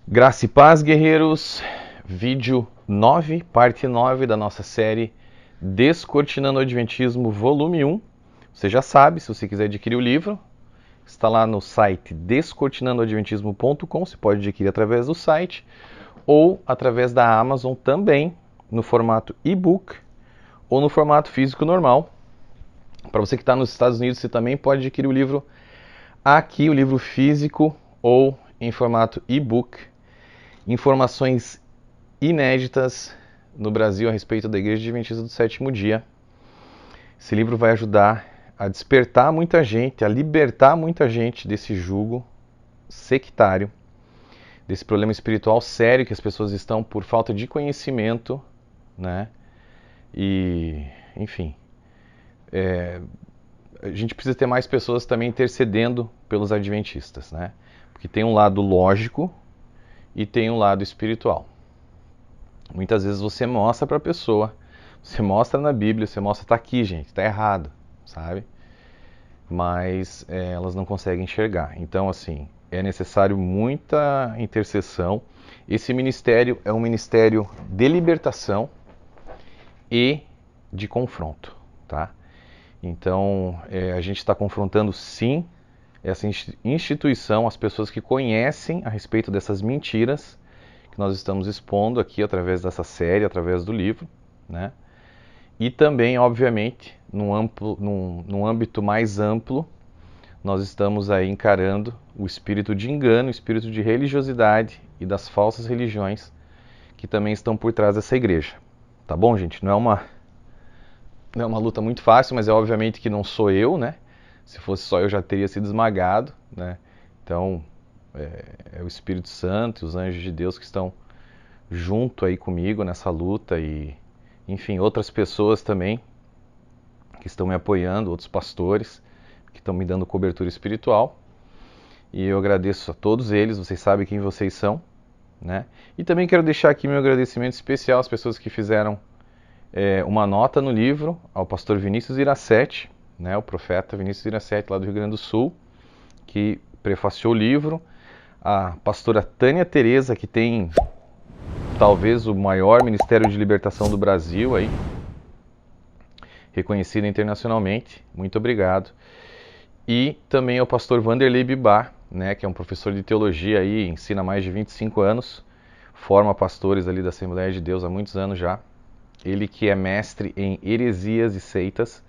Graça e paz, guerreiros. Vídeo 9, parte 9 da nossa série Descortinando o Adventismo, volume 1. Você já sabe, se você quiser adquirir o livro, está lá no site descortinandoadventismo.com. Você pode adquirir através do site ou através da Amazon também, no formato e-book ou no formato físico normal. Para você que está nos Estados Unidos, você também pode adquirir o livro aqui, o livro físico ou em formato e-book. Informações inéditas no Brasil a respeito da Igreja Adventista do Sétimo Dia. Esse livro vai ajudar a despertar muita gente, a libertar muita gente desse jugo sectário, desse problema espiritual sério que as pessoas estão por falta de conhecimento, né? E, enfim, a gente precisa ter mais pessoas também intercedendo pelos adventistas, né? Porque tem um lado lógico e tem um lado espiritual. Muitas vezes você mostra para a pessoa, você mostra na Bíblia, você mostra, tá aqui, gente, tá errado, sabe? Mas elas não conseguem enxergar. Então, assim, é necessário muita intercessão. Esse ministério é um ministério de libertação e de confronto, tá? Então, a gente está confrontando, sim, essa instituição, as pessoas que conhecem a respeito dessas mentiras que nós estamos expondo aqui através dessa série, através do livro, né? E também, obviamente, num âmbito mais amplo, nós estamos aí encarando o espírito de engano, o espírito de religiosidade e das falsas religiões que também estão por trás dessa igreja. Tá bom, gente? Não é uma luta muito fácil, mas é obviamente que não sou eu, né? Se fosse só eu já teria sido esmagado, né? Então, é o Espírito Santo e os anjos de Deus que estão junto aí comigo nessa luta e, enfim, outras pessoas também que estão me apoiando, outros pastores que estão me dando cobertura espiritual. E eu agradeço a todos eles, vocês sabem quem vocês são, né? E também quero deixar aqui meu agradecimento especial às pessoas que fizeram uma nota no livro, ao pastor Vinícius Iracete, né, o profeta Vinícius Iracete, lá do Rio Grande do Sul, que prefaciou o livro, a pastora Tânia Tereza, que tem talvez o maior ministério de libertação do Brasil, aí, reconhecido internacionalmente, muito obrigado. E também ao pastor Vanderlei Bibar, né, que é um professor de teologia aí, ensina há mais de 25 anos, forma pastores ali da Assembleia de Deus há muitos anos já. Ele que é mestre em heresias e seitas,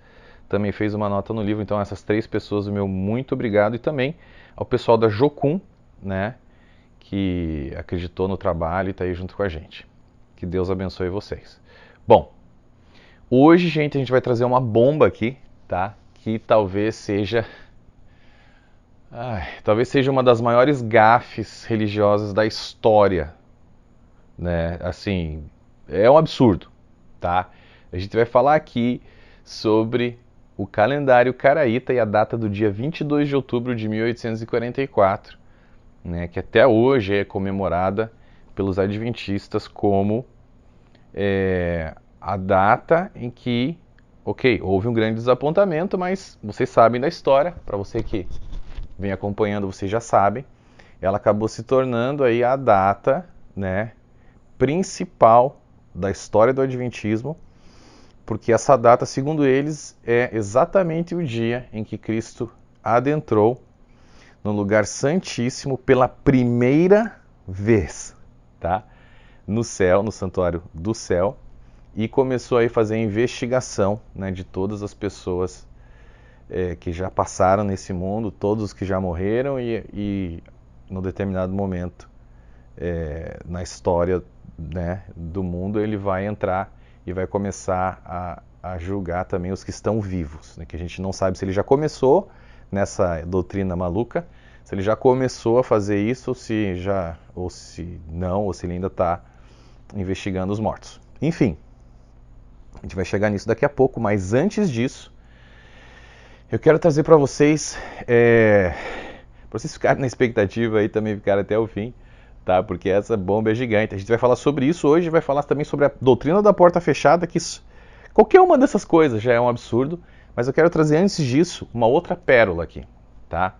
também fez uma nota no livro. Então essas três pessoas, o meu muito obrigado. E também ao pessoal da Jocum, né, que acreditou no trabalho e está aí junto com a gente. Que Deus abençoe vocês. Bom, hoje, gente, a gente vai trazer uma bomba aqui, tá? Que talvez seja uma das maiores gafes religiosas da história, né? Assim, é um absurdo, tá? A gente vai falar aqui sobre o calendário caraíta e a data do dia 22 de outubro de 1844, né, que até hoje é comemorada pelos adventistas como a data em que, ok, houve um grande desapontamento, mas vocês sabem da história, para você que vem acompanhando, vocês já sabem, ela acabou se tornando aí a data, né, principal da história do adventismo, porque essa data, segundo eles, é exatamente o dia em que Cristo adentrou no lugar santíssimo pela primeira vez, tá? No céu, no santuário do céu, e começou aí a fazer a investigação, né, de todas as pessoas que já passaram nesse mundo, todos os que já morreram e no determinado momento na história, né, do mundo, ele vai entrar e vai começar a julgar também os que estão vivos, né, que a gente não sabe se ele já começou nessa doutrina maluca, se ele já começou a fazer isso, ou se não, ou se ele ainda está investigando os mortos. Enfim, a gente vai chegar nisso daqui a pouco, mas antes disso, eu quero trazer para vocês, para vocês ficarem na expectativa aí, também ficarem até o fim, tá? Porque essa bomba é gigante. A gente vai falar sobre isso hoje, vai falar também sobre a doutrina da porta fechada, que qualquer uma dessas coisas já é um absurdo, mas eu quero trazer antes disso uma outra pérola aqui, tá?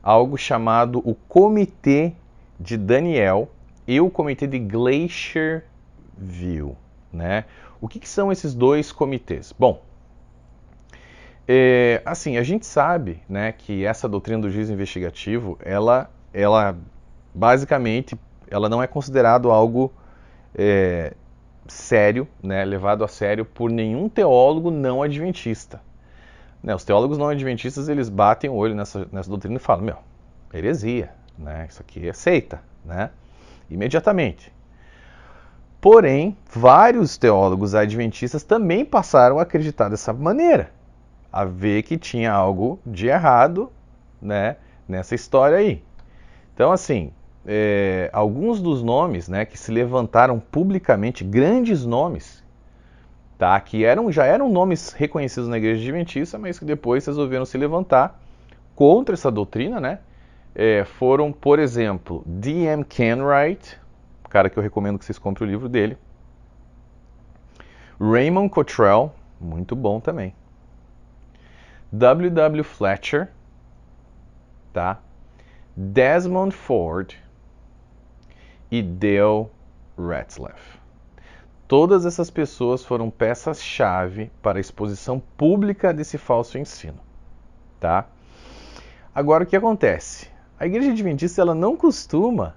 Algo chamado o Comitê de Daniel e o comitê de Glacier-View, né? O que são esses dois comitês? Bom, assim, a gente sabe, né, que essa doutrina do juízo investigativo, ela basicamente, ela não é considerado algo sério, né, levado a sério por nenhum teólogo não adventista. Né, os teólogos não adventistas, eles batem o olho nessa doutrina e falam, heresia, né, isso aqui é seita, né, imediatamente. Porém, vários teólogos adventistas também passaram a acreditar dessa maneira, a ver que tinha algo de errado, né, nessa história aí. Então, assim, alguns dos nomes, né, que se levantaram publicamente, grandes nomes, tá, que já eram nomes reconhecidos na igreja adventista, mas que depois resolveram se levantar contra essa doutrina, né, foram, por exemplo, D.M. Kenwright, cara que eu recomendo que vocês comprem o livro dele, Raymond Cottrell, muito bom também, W.W. Fletcher, tá, Desmond Ford e Dale Ratzlaff. Todas essas pessoas foram peças-chave para a exposição pública desse falso ensino, tá? Agora, o que acontece? A Igreja Adventista, ela não costuma,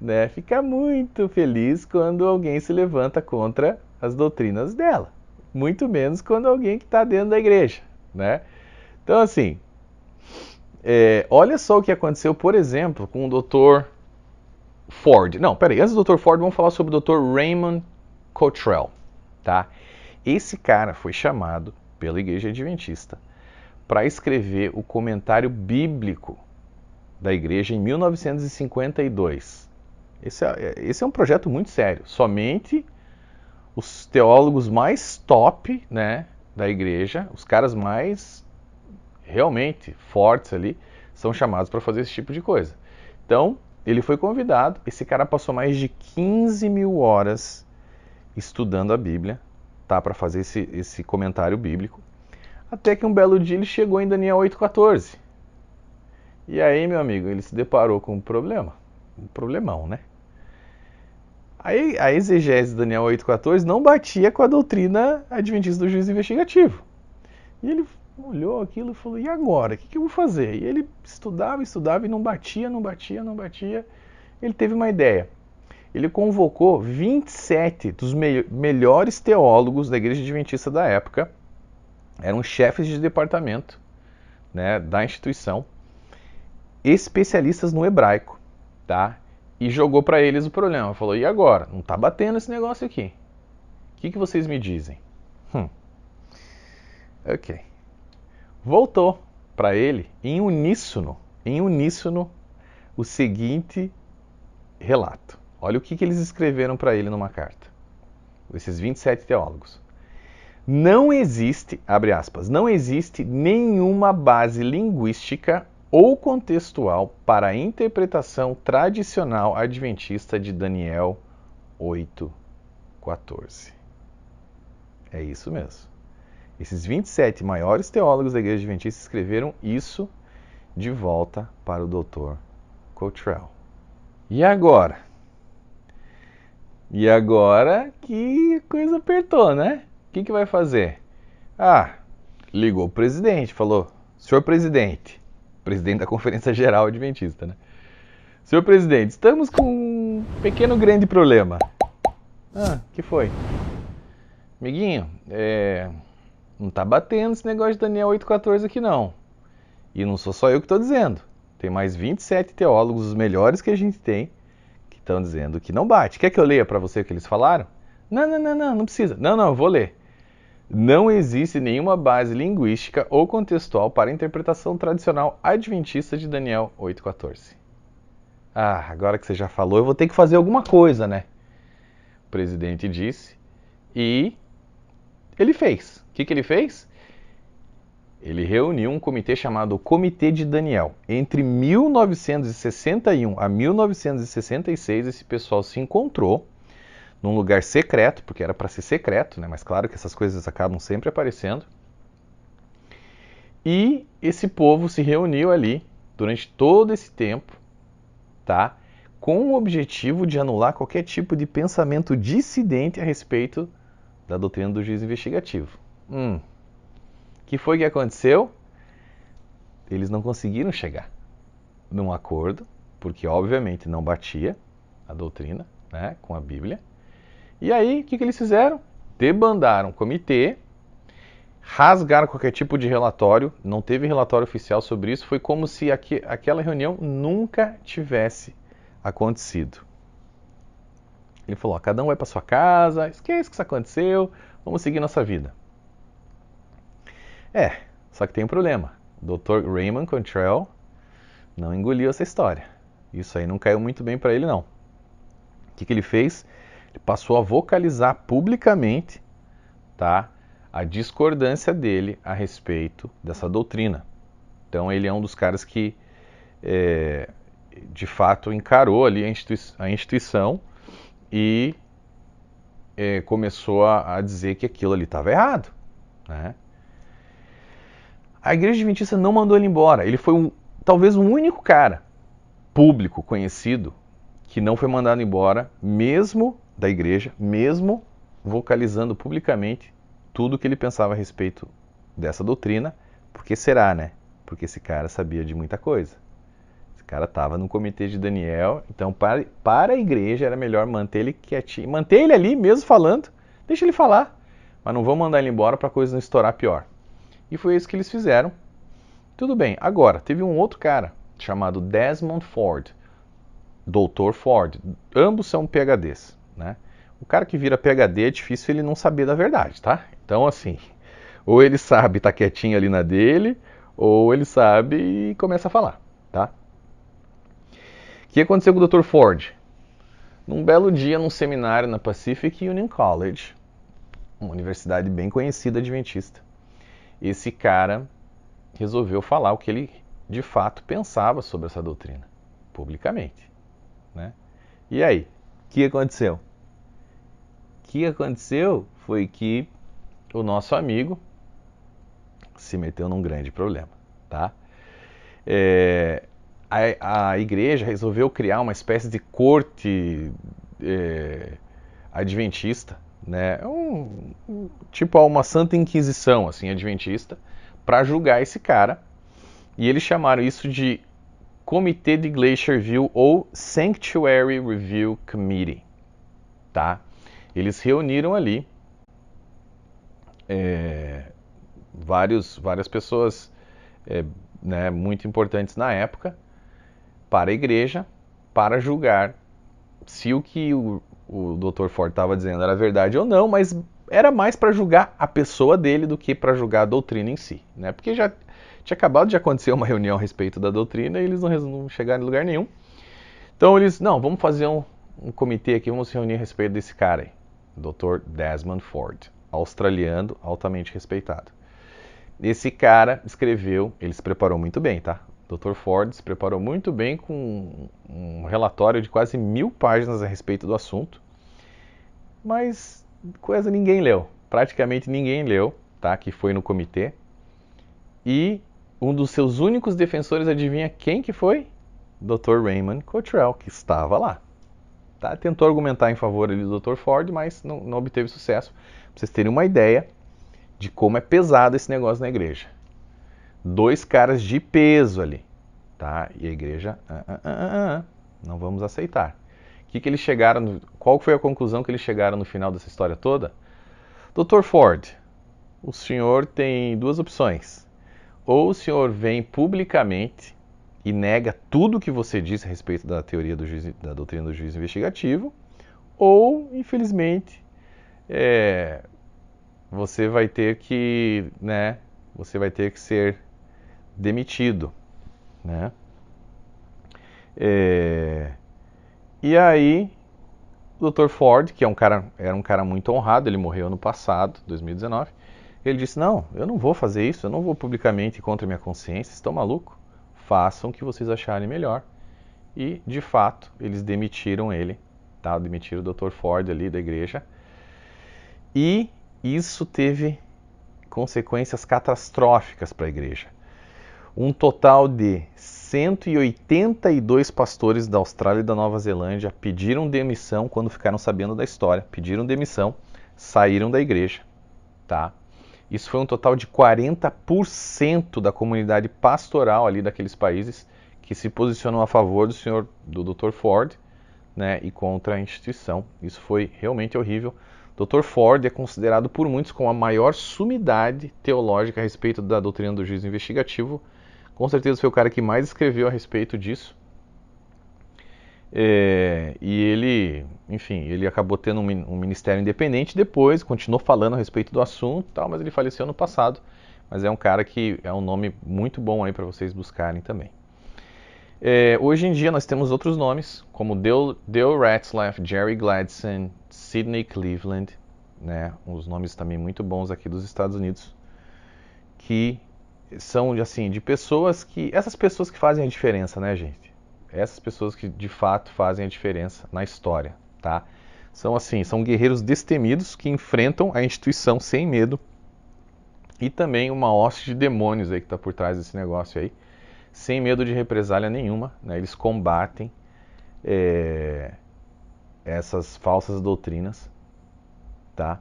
né, ficar muito feliz quando alguém se levanta contra as doutrinas dela. Muito menos quando alguém que está dentro da igreja, né? Então, assim, olha só o que aconteceu, por exemplo, com o Dr. Ford. Não, peraí, antes do Dr. Ford, vamos falar sobre o Dr. Raymond Cottrell, tá? Esse cara foi chamado pela Igreja Adventista para escrever o comentário bíblico da igreja em 1952. Esse é um projeto muito sério. Somente os teólogos mais top, né, da igreja, os caras mais realmente fortes ali, são chamados para fazer esse tipo de coisa. Então, ele foi convidado, esse cara passou mais de 15 mil horas estudando a Bíblia, tá, para fazer esse comentário bíblico, até que um belo dia ele chegou em Daniel 8,14. E aí, meu amigo, ele se deparou com um problemão, né? Aí a exegese de Daniel 8,14 não batia com a doutrina adventista do juízo investigativo. E ele olhou aquilo e falou, e agora? O que eu vou fazer? E ele estudava e não batia. Ele teve uma ideia. Ele convocou 27 dos melhores teólogos da igreja adventista da época, eram chefes de departamento, né, da instituição, especialistas no hebraico, tá? E jogou para eles o problema. Falou, e agora? Não está batendo esse negócio aqui. O que vocês me dizem? Ok. Voltou para ele em uníssono, o seguinte relato. Olha o que eles escreveram para ele numa carta. Esses 27 teólogos. Não existe, abre aspas, não existe nenhuma base linguística ou contextual para a interpretação tradicional adventista de Daniel 8,14. É isso mesmo. Esses 27 maiores teólogos da igreja adventista escreveram isso de volta para o Dr. Cottrell. E agora? E agora que coisa apertou, né? O que vai fazer? Ligou o presidente, falou, senhor presidente da Conferência Geral Adventista, né? Senhor presidente, estamos com um pequeno grande problema. Que foi? Amiguinho, não tá batendo esse negócio de Daniel 8,14 aqui não. E não sou só eu que estou dizendo. Tem mais 27 teólogos, os melhores que a gente tem, que estão dizendo que não bate. Quer que eu leia para você o que eles falaram? Não precisa. Não, eu vou ler. Não existe nenhuma base linguística ou contextual para a interpretação tradicional adventista de Daniel 8,14. Agora que você já falou, eu vou ter que fazer alguma coisa, né? O presidente disse e ele fez. O que ele fez? Ele reuniu um comitê chamado Comitê de Daniel. Entre 1961 a 1966, esse pessoal se encontrou num lugar secreto, porque era para ser secreto, né? Mas claro que essas coisas acabam sempre aparecendo. E esse povo se reuniu ali durante todo esse tempo, tá? com o objetivo de anular qualquer tipo de pensamento dissidente a respeito da doutrina do juízo investigativo. Que foi que aconteceu? Eles não conseguiram chegar num acordo, porque obviamente não batia a doutrina, né, com a Bíblia. E aí, o que eles fizeram? Debandaram o comitê, rasgaram qualquer tipo de relatório, não teve relatório oficial sobre isso, foi como se aquela reunião nunca tivesse acontecido. Ele falou, cada um vai para sua casa, esquece que isso aconteceu, vamos seguir nossa vida. Só que tem um problema. O Dr. Raymond Cottrell não engoliu essa história. Isso aí não caiu muito bem para ele, não. O que ele fez? Ele passou a vocalizar publicamente, tá, a discordância dele a respeito dessa doutrina. Então ele é um dos caras que, de fato, encarou ali a instituição e começou a dizer que aquilo ali estava errado, né? A Igreja Adventista não mandou ele embora. Ele foi talvez o único cara público conhecido que não foi mandado embora, mesmo da igreja, mesmo vocalizando publicamente tudo o que ele pensava a respeito dessa doutrina. Porque será, né? Porque esse cara sabia de muita coisa. Esse cara estava no comitê de Daniel, então para a igreja era melhor manter ele quietinho, manter ele ali mesmo falando, deixa ele falar, mas não vão mandar ele embora para a coisa não estourar pior. E foi isso que eles fizeram. Tudo bem, agora, teve um outro cara chamado Desmond Ford, Dr. Ford, ambos são PhDs, né? O cara que vira PhD é difícil ele não saber da verdade, tá? Então, assim, ou ele sabe, tá quietinho ali na dele, ou ele sabe e começa a falar, tá? O que aconteceu com o Dr. Ford? Num belo dia, num seminário na Pacific Union College, uma universidade bem conhecida adventista, esse cara resolveu falar o que ele de fato pensava sobre essa doutrina, publicamente, né? E aí, o que aconteceu? O que aconteceu foi que o nosso amigo se meteu num grande problema, tá? A igreja resolveu criar uma espécie de corte adventista, né? Tipo uma santa inquisição, assim, adventista, para julgar esse cara. E eles chamaram isso de Comitê de Glacier View ou Sanctuary Review Committee, tá? Eles reuniram ali várias pessoas né, muito importantes na época para a igreja, para julgar se o que o Dr. Ford estava dizendo era verdade ou não, mas era mais para julgar a pessoa dele do que para julgar a doutrina em si, né? Porque já tinha acabado de acontecer uma reunião a respeito da doutrina e eles não chegaram em lugar nenhum. Então eles, não, vamos fazer um comitê aqui, vamos se reunir a respeito desse cara aí, Dr. Desmond Ford, australiano, altamente respeitado. Esse cara escreveu, ele se preparou muito bem, tá? Dr. Ford se preparou muito bem com um relatório de quase 1000 páginas a respeito do assunto, mas coisa ninguém leu, praticamente ninguém leu, tá? Que foi no comitê. E um dos seus únicos defensores, adivinha quem que foi? Dr. Raymond Cottrell, que estava lá. Tá? Tentou argumentar em favor ali do Dr. Ford, mas não obteve sucesso. Pra vocês terem uma ideia de como é pesado esse negócio na igreja. 2 caras de peso ali, tá? E a igreja, não vamos aceitar. Que eles chegaram? Qual foi a conclusão que eles chegaram no final dessa história toda? Dr. Ford, o senhor tem 2 opções. Ou o senhor vem publicamente e nega tudo que você disse a respeito da teoria da doutrina do juízo investigativo, ou, infelizmente, você vai ter que, né, você vai ter que ser demitido, né? E aí, o Dr. Ford, que era um cara muito honrado, ele morreu ano passado, 2019, ele disse, não, eu não vou fazer isso, eu não vou publicamente contra a minha consciência, estão malucos? Façam o que vocês acharem melhor. E, de fato, eles demitiram ele, tá? Demitiram o Dr. Ford ali da igreja. E isso teve consequências catastróficas para a igreja. Um total de 182 pastores da Austrália e da Nova Zelândia pediram demissão quando ficaram sabendo da história. Pediram demissão, saíram da igreja, tá? Isso foi um total de 40% da comunidade pastoral ali daqueles países que se posicionou a favor do Dr. Ford, né, e contra a instituição. Isso foi realmente horrível. Dr. Ford é considerado por muitos como a maior sumidade teológica a respeito da doutrina do juízo investigativo. Com certeza foi o cara que mais escreveu a respeito disso. E ele, enfim, ele acabou tendo um ministério independente depois, continuou falando a respeito do assunto, tal, mas ele faleceu no passado. Mas é um cara que é um nome muito bom aí para vocês buscarem também. Hoje em dia nós temos outros nomes, como Dale Ratzlaff, Jerry Gladson, Sidney Cleveland, né, uns nomes também muito bons aqui dos Estados Unidos, que são assim, de pessoas que... Essas pessoas que fazem a diferença, né, gente? Essas pessoas que de fato fazem a diferença na história, tá? São assim, são guerreiros destemidos que enfrentam a instituição sem medo e também uma hoste de demônios aí que está por trás desse negócio aí, sem medo de represália nenhuma, né? Eles combatem essas falsas doutrinas, tá?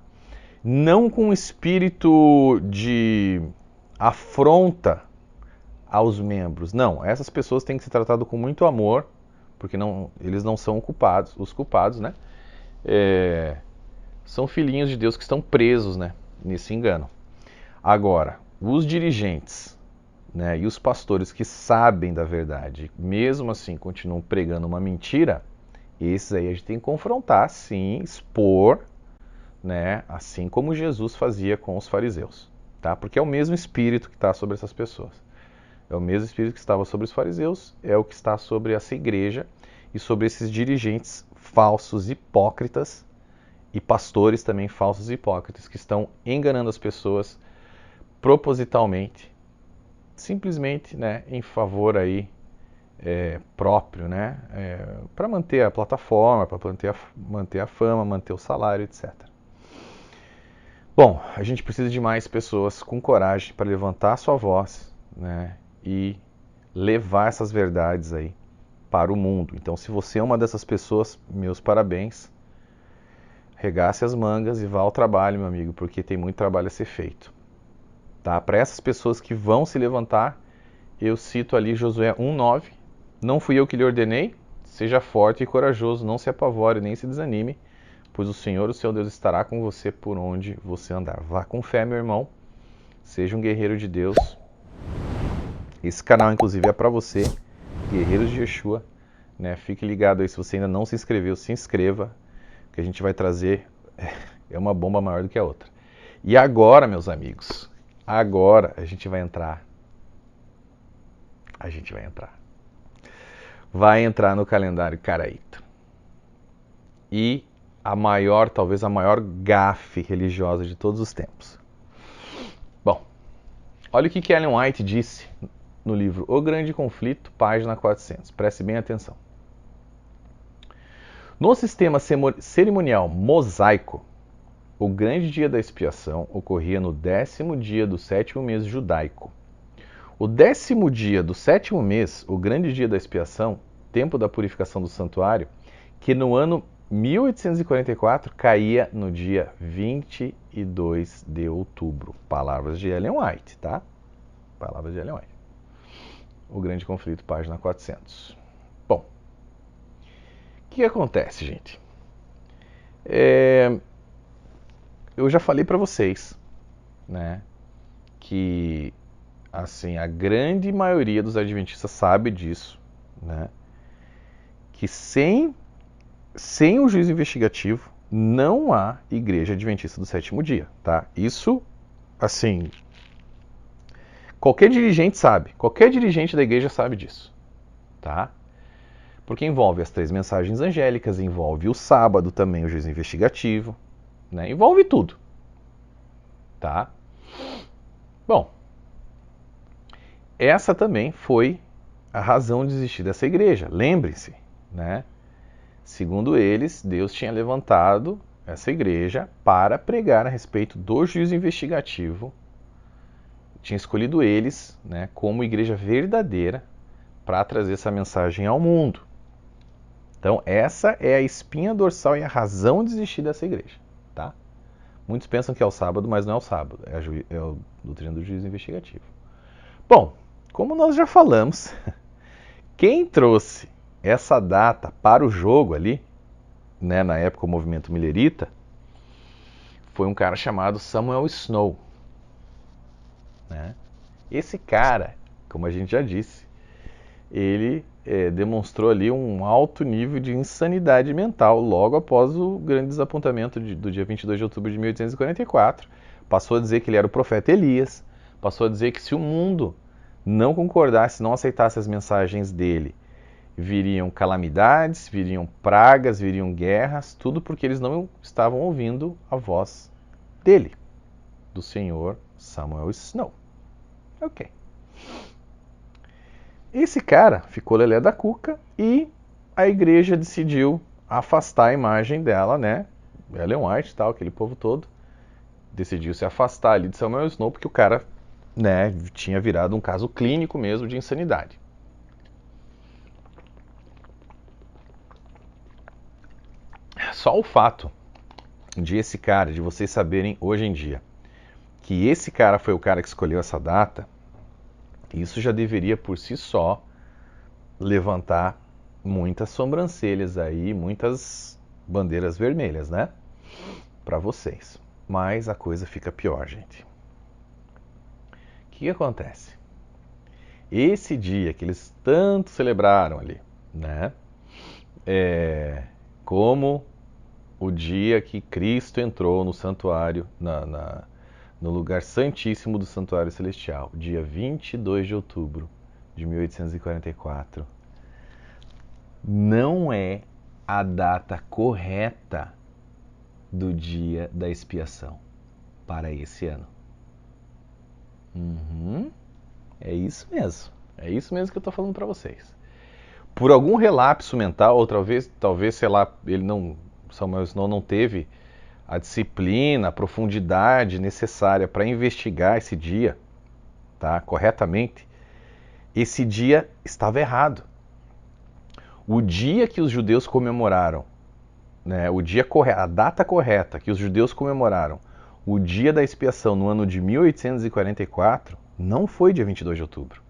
Não com espírito de afronta aos membros, não. Essas pessoas têm que ser tratadas com muito amor, porque eles não são os culpados, né? São filhinhos de Deus que estão presos, né, nesse engano. Agora, os dirigentes, né, e os pastores que sabem da verdade, mesmo assim continuam pregando uma mentira, esses aí a gente tem que confrontar, sim, expor, né, assim como Jesus fazia com os fariseus, tá? Porque é o mesmo espírito que está sobre essas pessoas. É o mesmo espírito que estava sobre os fariseus, é o que está sobre essa igreja e sobre esses dirigentes falsos, hipócritas, e pastores também falsos e hipócritas, que estão enganando as pessoas propositalmente, simplesmente, né, em favor aí próprio, né, para manter a plataforma, para manter a fama, manter o salário, etc. Bom, a gente precisa de mais pessoas com coragem para levantar a sua voz, né, e levar essas verdades aí para o mundo. Então, se você é uma dessas pessoas, meus parabéns. Regace as mangas e vá ao trabalho, meu amigo, porque tem muito trabalho a ser feito. Tá? Para essas pessoas que vão se levantar, eu cito ali Josué 1:9. Não fui eu que lhe ordenei? Seja forte e corajoso, não se apavore nem se desanime, pois o Senhor, o seu Deus, estará com você por onde você andar. Vá com fé, meu irmão. Seja um guerreiro de Deus. Esse canal, inclusive, é para você, Guerreiros de Yeshua. Né? Fique ligado aí, se você ainda não se inscreveu, se inscreva, que a gente vai trazer é uma bomba maior do que a outra. E agora, meus amigos, agora a gente vai entrar. Vai entrar no calendário caraíta. E talvez a maior gafe religiosa de todos os tempos. Bom, olha o que Ellen White disse no livro O Grande Conflito, página 400. Preste bem atenção. No sistema cerimonial mosaico, o grande dia da expiação ocorria no 10º dia do 7º mês judaico. O 10º dia do 7º mês, o grande dia da expiação, tempo da purificação do santuário, que no ano 1844 caía no dia 22 de outubro. Palavras de Ellen White, tá? Palavras de Ellen White. O Grande Conflito, página 400. Bom, o que acontece, gente? Eu já falei para vocês, né, que assim, a grande maioria dos adventistas sabe disso, né, que sem o juízo investigativo não há igreja adventista do sétimo dia, tá? Isso, assim, qualquer dirigente sabe, qualquer dirigente da igreja sabe disso, tá? Porque envolve as 3 mensagens angélicas, envolve o sábado também, o juízo investigativo, né? Envolve tudo, tá? Bom, essa também foi a razão de existir dessa igreja, lembrem-se, né? Segundo eles, Deus tinha levantado essa igreja para pregar a respeito do juízo investigativo, tinha escolhido eles, né, como igreja verdadeira para trazer essa mensagem ao mundo. Então, essa é a espinha dorsal e a razão de existir dessa igreja, tá? Muitos pensam que é o sábado, mas não é o sábado, é a doutrina do juízo investigativo. Bom, como nós já falamos, quem trouxe essa data para o jogo ali, né, na época o movimento millerita, foi um cara chamado Samuel Snow, né? Esse cara, como a gente já disse, ele demonstrou ali um alto nível de insanidade mental logo após o grande desapontamento do dia 22 de outubro de 1844. Passou a dizer que ele era o profeta Elias, passou a dizer que se o mundo não concordasse, não aceitasse as mensagens dele, viriam calamidades, viriam pragas, viriam guerras, tudo porque eles não estavam ouvindo a voz dele, do senhor Samuel Snow. Ok. Esse cara ficou lelé da cuca e a igreja decidiu afastar a imagem dela, né? Ellen White e tal, aquele povo todo, decidiu se afastar ali de Samuel Snow porque o cara, né, tinha virado um caso clínico mesmo de insanidade. Só o fato de esse cara, de vocês saberem hoje em dia, que esse cara foi o cara que escolheu essa data, isso já deveria por si só levantar muitas sobrancelhas aí, muitas bandeiras vermelhas, né? Para vocês. Mas a coisa fica pior, gente. O que acontece? Esse dia que eles tanto celebraram ali, né? Como o dia que Cristo entrou no santuário, no lugar santíssimo do santuário celestial, dia 22 de outubro de 1844, não é a data correta do dia da expiação para esse ano. É isso mesmo. É isso mesmo que eu estou falando para vocês. Por algum relapso mental, ou talvez, sei lá, Samuel Snow não teve a disciplina, a profundidade necessária para investigar esse dia, tá, corretamente, esse dia estava errado. O dia que os judeus comemoraram, né, a data correta que os judeus comemoraram o dia da expiação no ano de 1844, não foi dia 22 de outubro.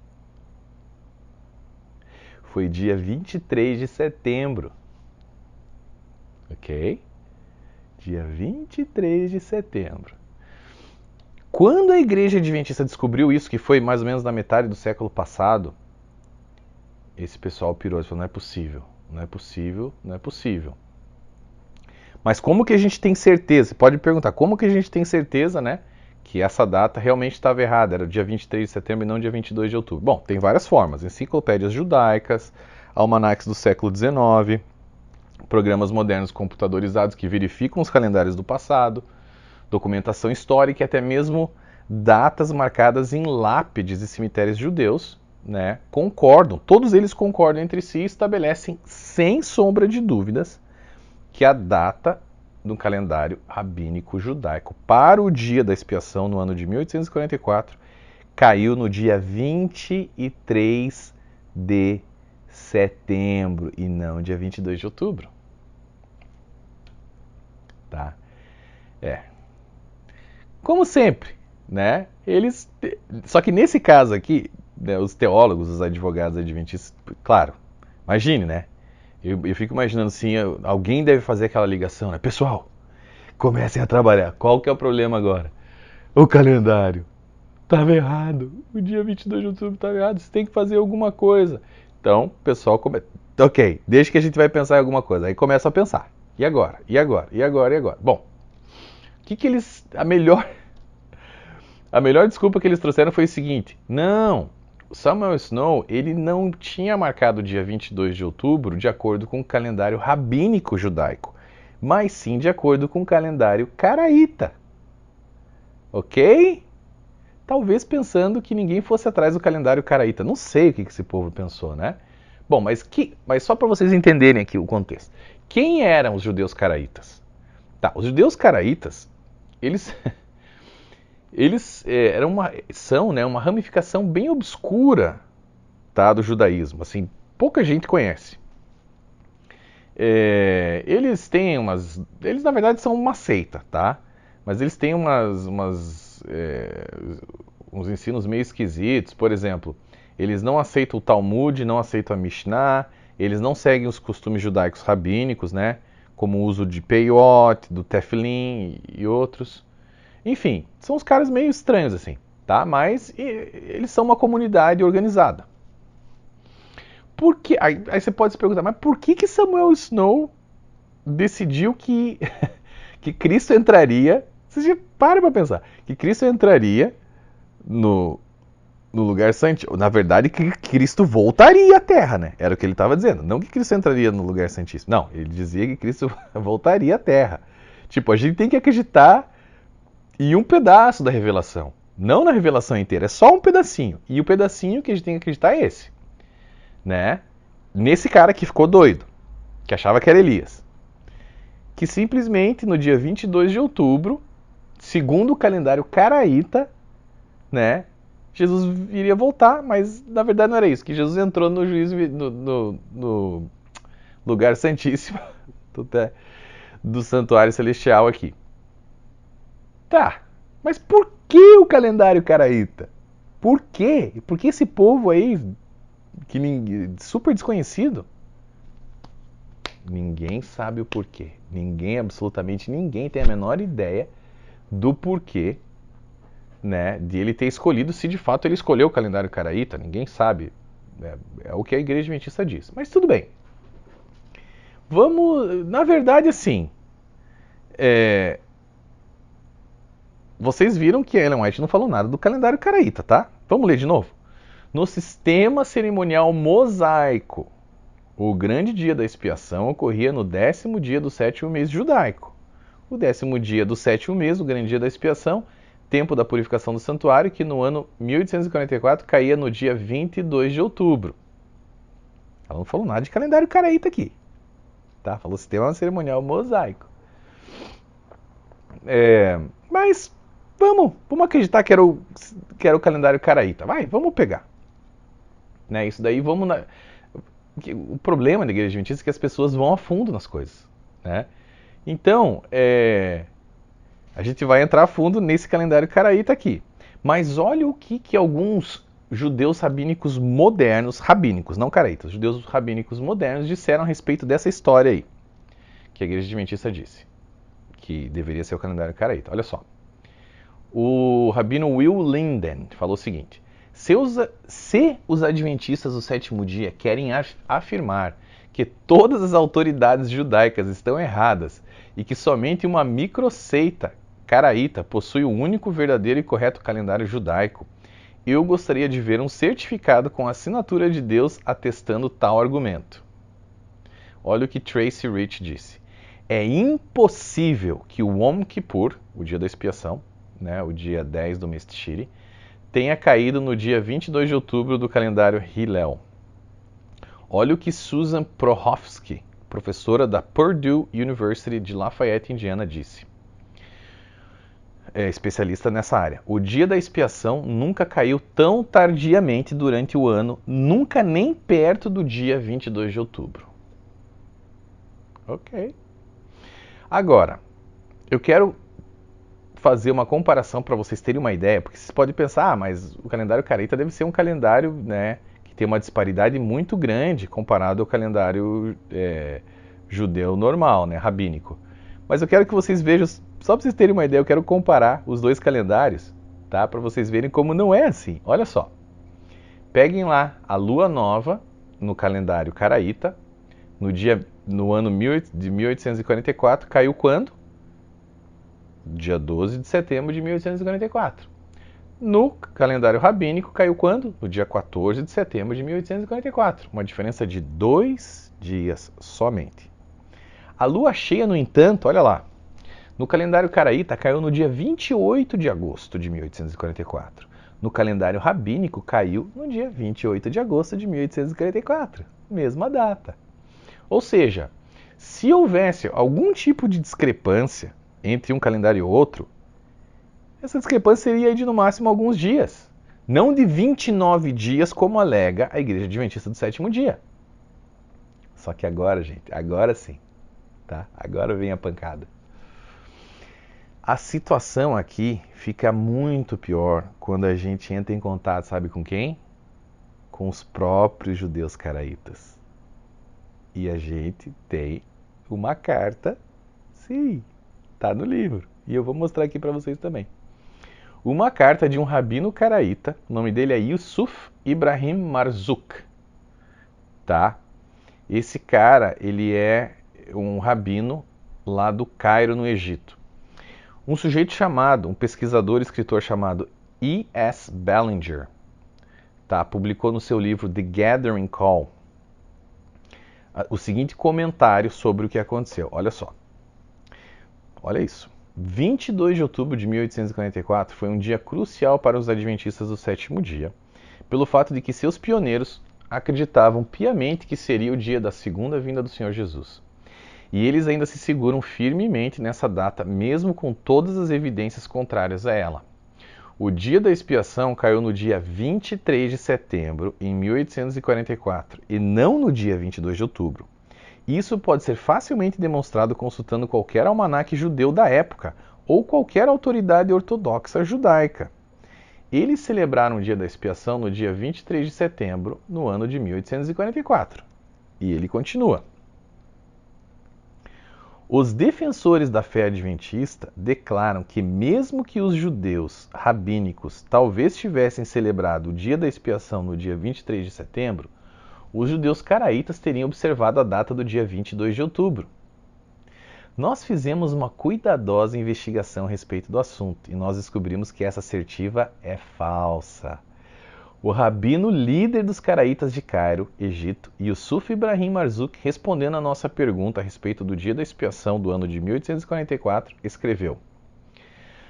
Foi dia 23 de setembro. Ok? Dia 23 de setembro. Quando a Igreja Adventista descobriu isso, que foi mais ou menos na metade do século passado, esse pessoal pirou e falou, não é possível, não é possível, não é possível. Mas como que a gente tem certeza? Você pode me perguntar, como que a gente tem certeza, né, que essa data realmente estava errada, era dia 23 de setembro e não dia 22 de outubro? Bom, tem várias formas, enciclopédias judaicas, almanaques do século XIX, programas modernos computadorizados que verificam os calendários do passado, documentação histórica e até mesmo datas marcadas em lápides e cemitérios judeus, né, concordam, todos eles concordam entre si e estabelecem sem sombra de dúvidas que a data do calendário rabínico judaico para o dia da expiação no ano de 1844 caiu no dia 23 de setembro e não dia 22 de outubro. Tá? Como sempre, né? Só que nesse caso aqui, né, os teólogos, os advogados adventistas, claro, imagine, né? Eu fico imaginando assim, alguém deve fazer aquela ligação, né? Pessoal, comecem a trabalhar. Qual que é o problema agora? O calendário. Estava errado. O dia 22 de outubro estava errado. Você tem que fazer alguma coisa. Então, o pessoal começa... Ok, deixa que a gente vai pensar em alguma coisa. Aí começa a pensar. E agora? E agora? E agora? E agora? Bom, o que eles... A melhor desculpa que eles trouxeram foi o seguinte. Não, Samuel Snow, ele não tinha marcado o dia 22 de outubro de acordo com o calendário rabínico judaico, mas sim de acordo com o calendário caraíta. Ok? Talvez pensando que ninguém fosse atrás do calendário caraíta. Não sei o que esse povo pensou, né? Bom, mas só para vocês entenderem aqui o contexto. Quem eram os judeus caraítas? Tá, os judeus caraítas, eles são, né, uma ramificação bem obscura tá, do judaísmo. Assim, pouca gente conhece. Eles têm eles na verdade são uma seita, tá? Mas eles têm uns ensinos meio esquisitos. Por exemplo, eles não aceitam o Talmud, não aceitam a Mishnah, eles não seguem os costumes judaicos rabínicos, né? Como o uso de peiot, do tefilin e outros. Enfim, são uns caras meio estranhos assim, tá? Mas eles são uma comunidade organizada. Aí você pode se perguntar, mas por que Samuel Snow decidiu que, que Cristo entraria? Você já para pensar. Que Cristo entraria no lugar santíssimo. Na verdade, que Cristo voltaria à Terra, né? Era o que ele estava dizendo. Não que Cristo entraria no lugar santíssimo. Não, ele dizia que Cristo voltaria à Terra. Tipo, a gente tem que acreditar em um pedaço da revelação. Não na revelação inteira, é só um pedacinho. E o pedacinho que a gente tem que acreditar é esse. Né? Nesse cara que ficou doido, que achava que era Elias. Que simplesmente no dia 22 de outubro, segundo o calendário caraíta, né, Jesus iria voltar, mas na verdade não era isso, que Jesus entrou no juízo, no lugar santíssimo do santuário celestial aqui. Tá, mas por que o calendário caraíta? Por quê? Por que esse povo aí, super desconhecido? Ninguém sabe o porquê. Absolutamente ninguém tem a menor ideia do porquê, né, de ele ter escolhido, se de fato ele escolheu o calendário caraíta. Ninguém sabe. É o que a Igreja Adventista diz. Mas tudo bem. Vamos, na verdade, assim, vocês viram que Ellen White não falou nada do calendário caraíta, tá? Vamos ler de novo. No sistema cerimonial mosaico, o grande dia da expiação ocorria no 10º dia do 7º mês judaico. O 10º dia do 7º mês, o grande dia da expiação, tempo da purificação do santuário, que no ano 1844 caía no dia 22 de outubro. Ela não falou nada de calendário caraíta aqui. Tá? Falou sistema cerimonial mosaico. Mas vamos acreditar que era o calendário caraíta. Vamos pegar. Né? Isso daí vamos... O problema da Igreja Adventista é que as pessoas vão a fundo nas coisas, né? Então, a gente vai entrar a fundo nesse calendário caraíta aqui. Mas olha o que alguns judeus rabínicos modernos, rabínicos, não caraítas, judeus rabínicos modernos disseram a respeito dessa história aí, que a Igreja Adventista disse, que deveria ser o calendário caraíta. Olha só. O rabino Will Linden falou o seguinte: se os adventistas do sétimo dia querem afirmar que todas as autoridades judaicas estão erradas e que somente uma microseita caraíta possui o único verdadeiro e correto calendário judaico, eu gostaria de ver um certificado com a assinatura de Deus atestando tal argumento. Olha o que Tracy Rich disse. É impossível que o Yom Kippur, o dia da expiação, né, o dia 10 do mês Tishri, tenha caído no dia 22 de outubro do calendário Hillel. Olha o que Susan Prohofsky, professora da Purdue University de Lafayette, Indiana, disse. É especialista nessa área. O dia da expiação nunca caiu tão tardiamente durante o ano, nunca nem perto do dia 22 de outubro. Ok. Agora, eu quero fazer uma comparação para vocês terem uma ideia, porque vocês podem pensar, mas o calendário caraíta deve ser um calendário, né, que tem uma disparidade muito grande comparado ao calendário judeu normal, né, rabínico. Mas eu quero que vocês vejam, só para vocês terem uma ideia, eu quero comparar os dois calendários, tá, para vocês verem como não é assim. Olha só, peguem lá a lua nova no calendário caraíta, no ano de 1844, caiu quando? Dia 12 de setembro de 1844. No calendário rabínico, caiu quando? No dia 14 de setembro de 1844. Uma diferença de 2 dias somente. A lua cheia, no entanto, olha lá, no calendário caraíta caiu no dia 28 de agosto de 1844. No calendário rabínico caiu no dia 28 de agosto de 1844. Mesma data. Ou seja, se houvesse algum tipo de discrepância entre um calendário e outro, essa discrepância seria de no máximo alguns dias. Não de 29 dias, como alega a Igreja Adventista do Sétimo Dia. Só que agora, gente, agora sim, tá? Agora vem a pancada. A situação aqui fica muito pior quando a gente entra em contato, sabe com quem? Com os próprios judeus caraítas. E a gente tem uma carta, sim, tá no livro. E eu vou mostrar aqui para vocês também. Uma carta de um rabino caraíta, o nome dele é Yusuf Ibrahim Marzouk, tá? Esse cara, ele é um rabino lá do Cairo, no Egito. Um sujeito chamado, um pesquisador e escritor chamado E.S. Ballinger, tá? Publicou no seu livro The Gathering Call o seguinte comentário sobre o que aconteceu. Olha só. Olha isso. 22 de outubro de 1844 foi um dia crucial para os adventistas do sétimo dia, pelo fato de que seus pioneiros acreditavam piamente que seria o dia da segunda vinda do Senhor Jesus. E eles ainda se seguram firmemente nessa data, mesmo com todas as evidências contrárias a ela. O dia da expiação caiu no dia 23 de setembro, em 1844, e não no dia 22 de outubro. Isso pode ser facilmente demonstrado consultando qualquer almanaque judeu da época ou qualquer autoridade ortodoxa judaica. Eles celebraram o dia da expiação no dia 23 de setembro, no ano de 1844. E ele continua. Os defensores da fé adventista declaram que mesmo que os judeus rabínicos talvez tivessem celebrado o dia da expiação no dia 23 de setembro, os judeus caraítas teriam observado a data do dia 22 de outubro. Nós fizemos uma cuidadosa investigação a respeito do assunto e nós descobrimos que essa assertiva é falsa. O rabino líder dos caraítas de Cairo, Egito, Yusuf Ibrahim Marzouk, respondendo à nossa pergunta a respeito do dia da expiação do ano de 1844, escreveu: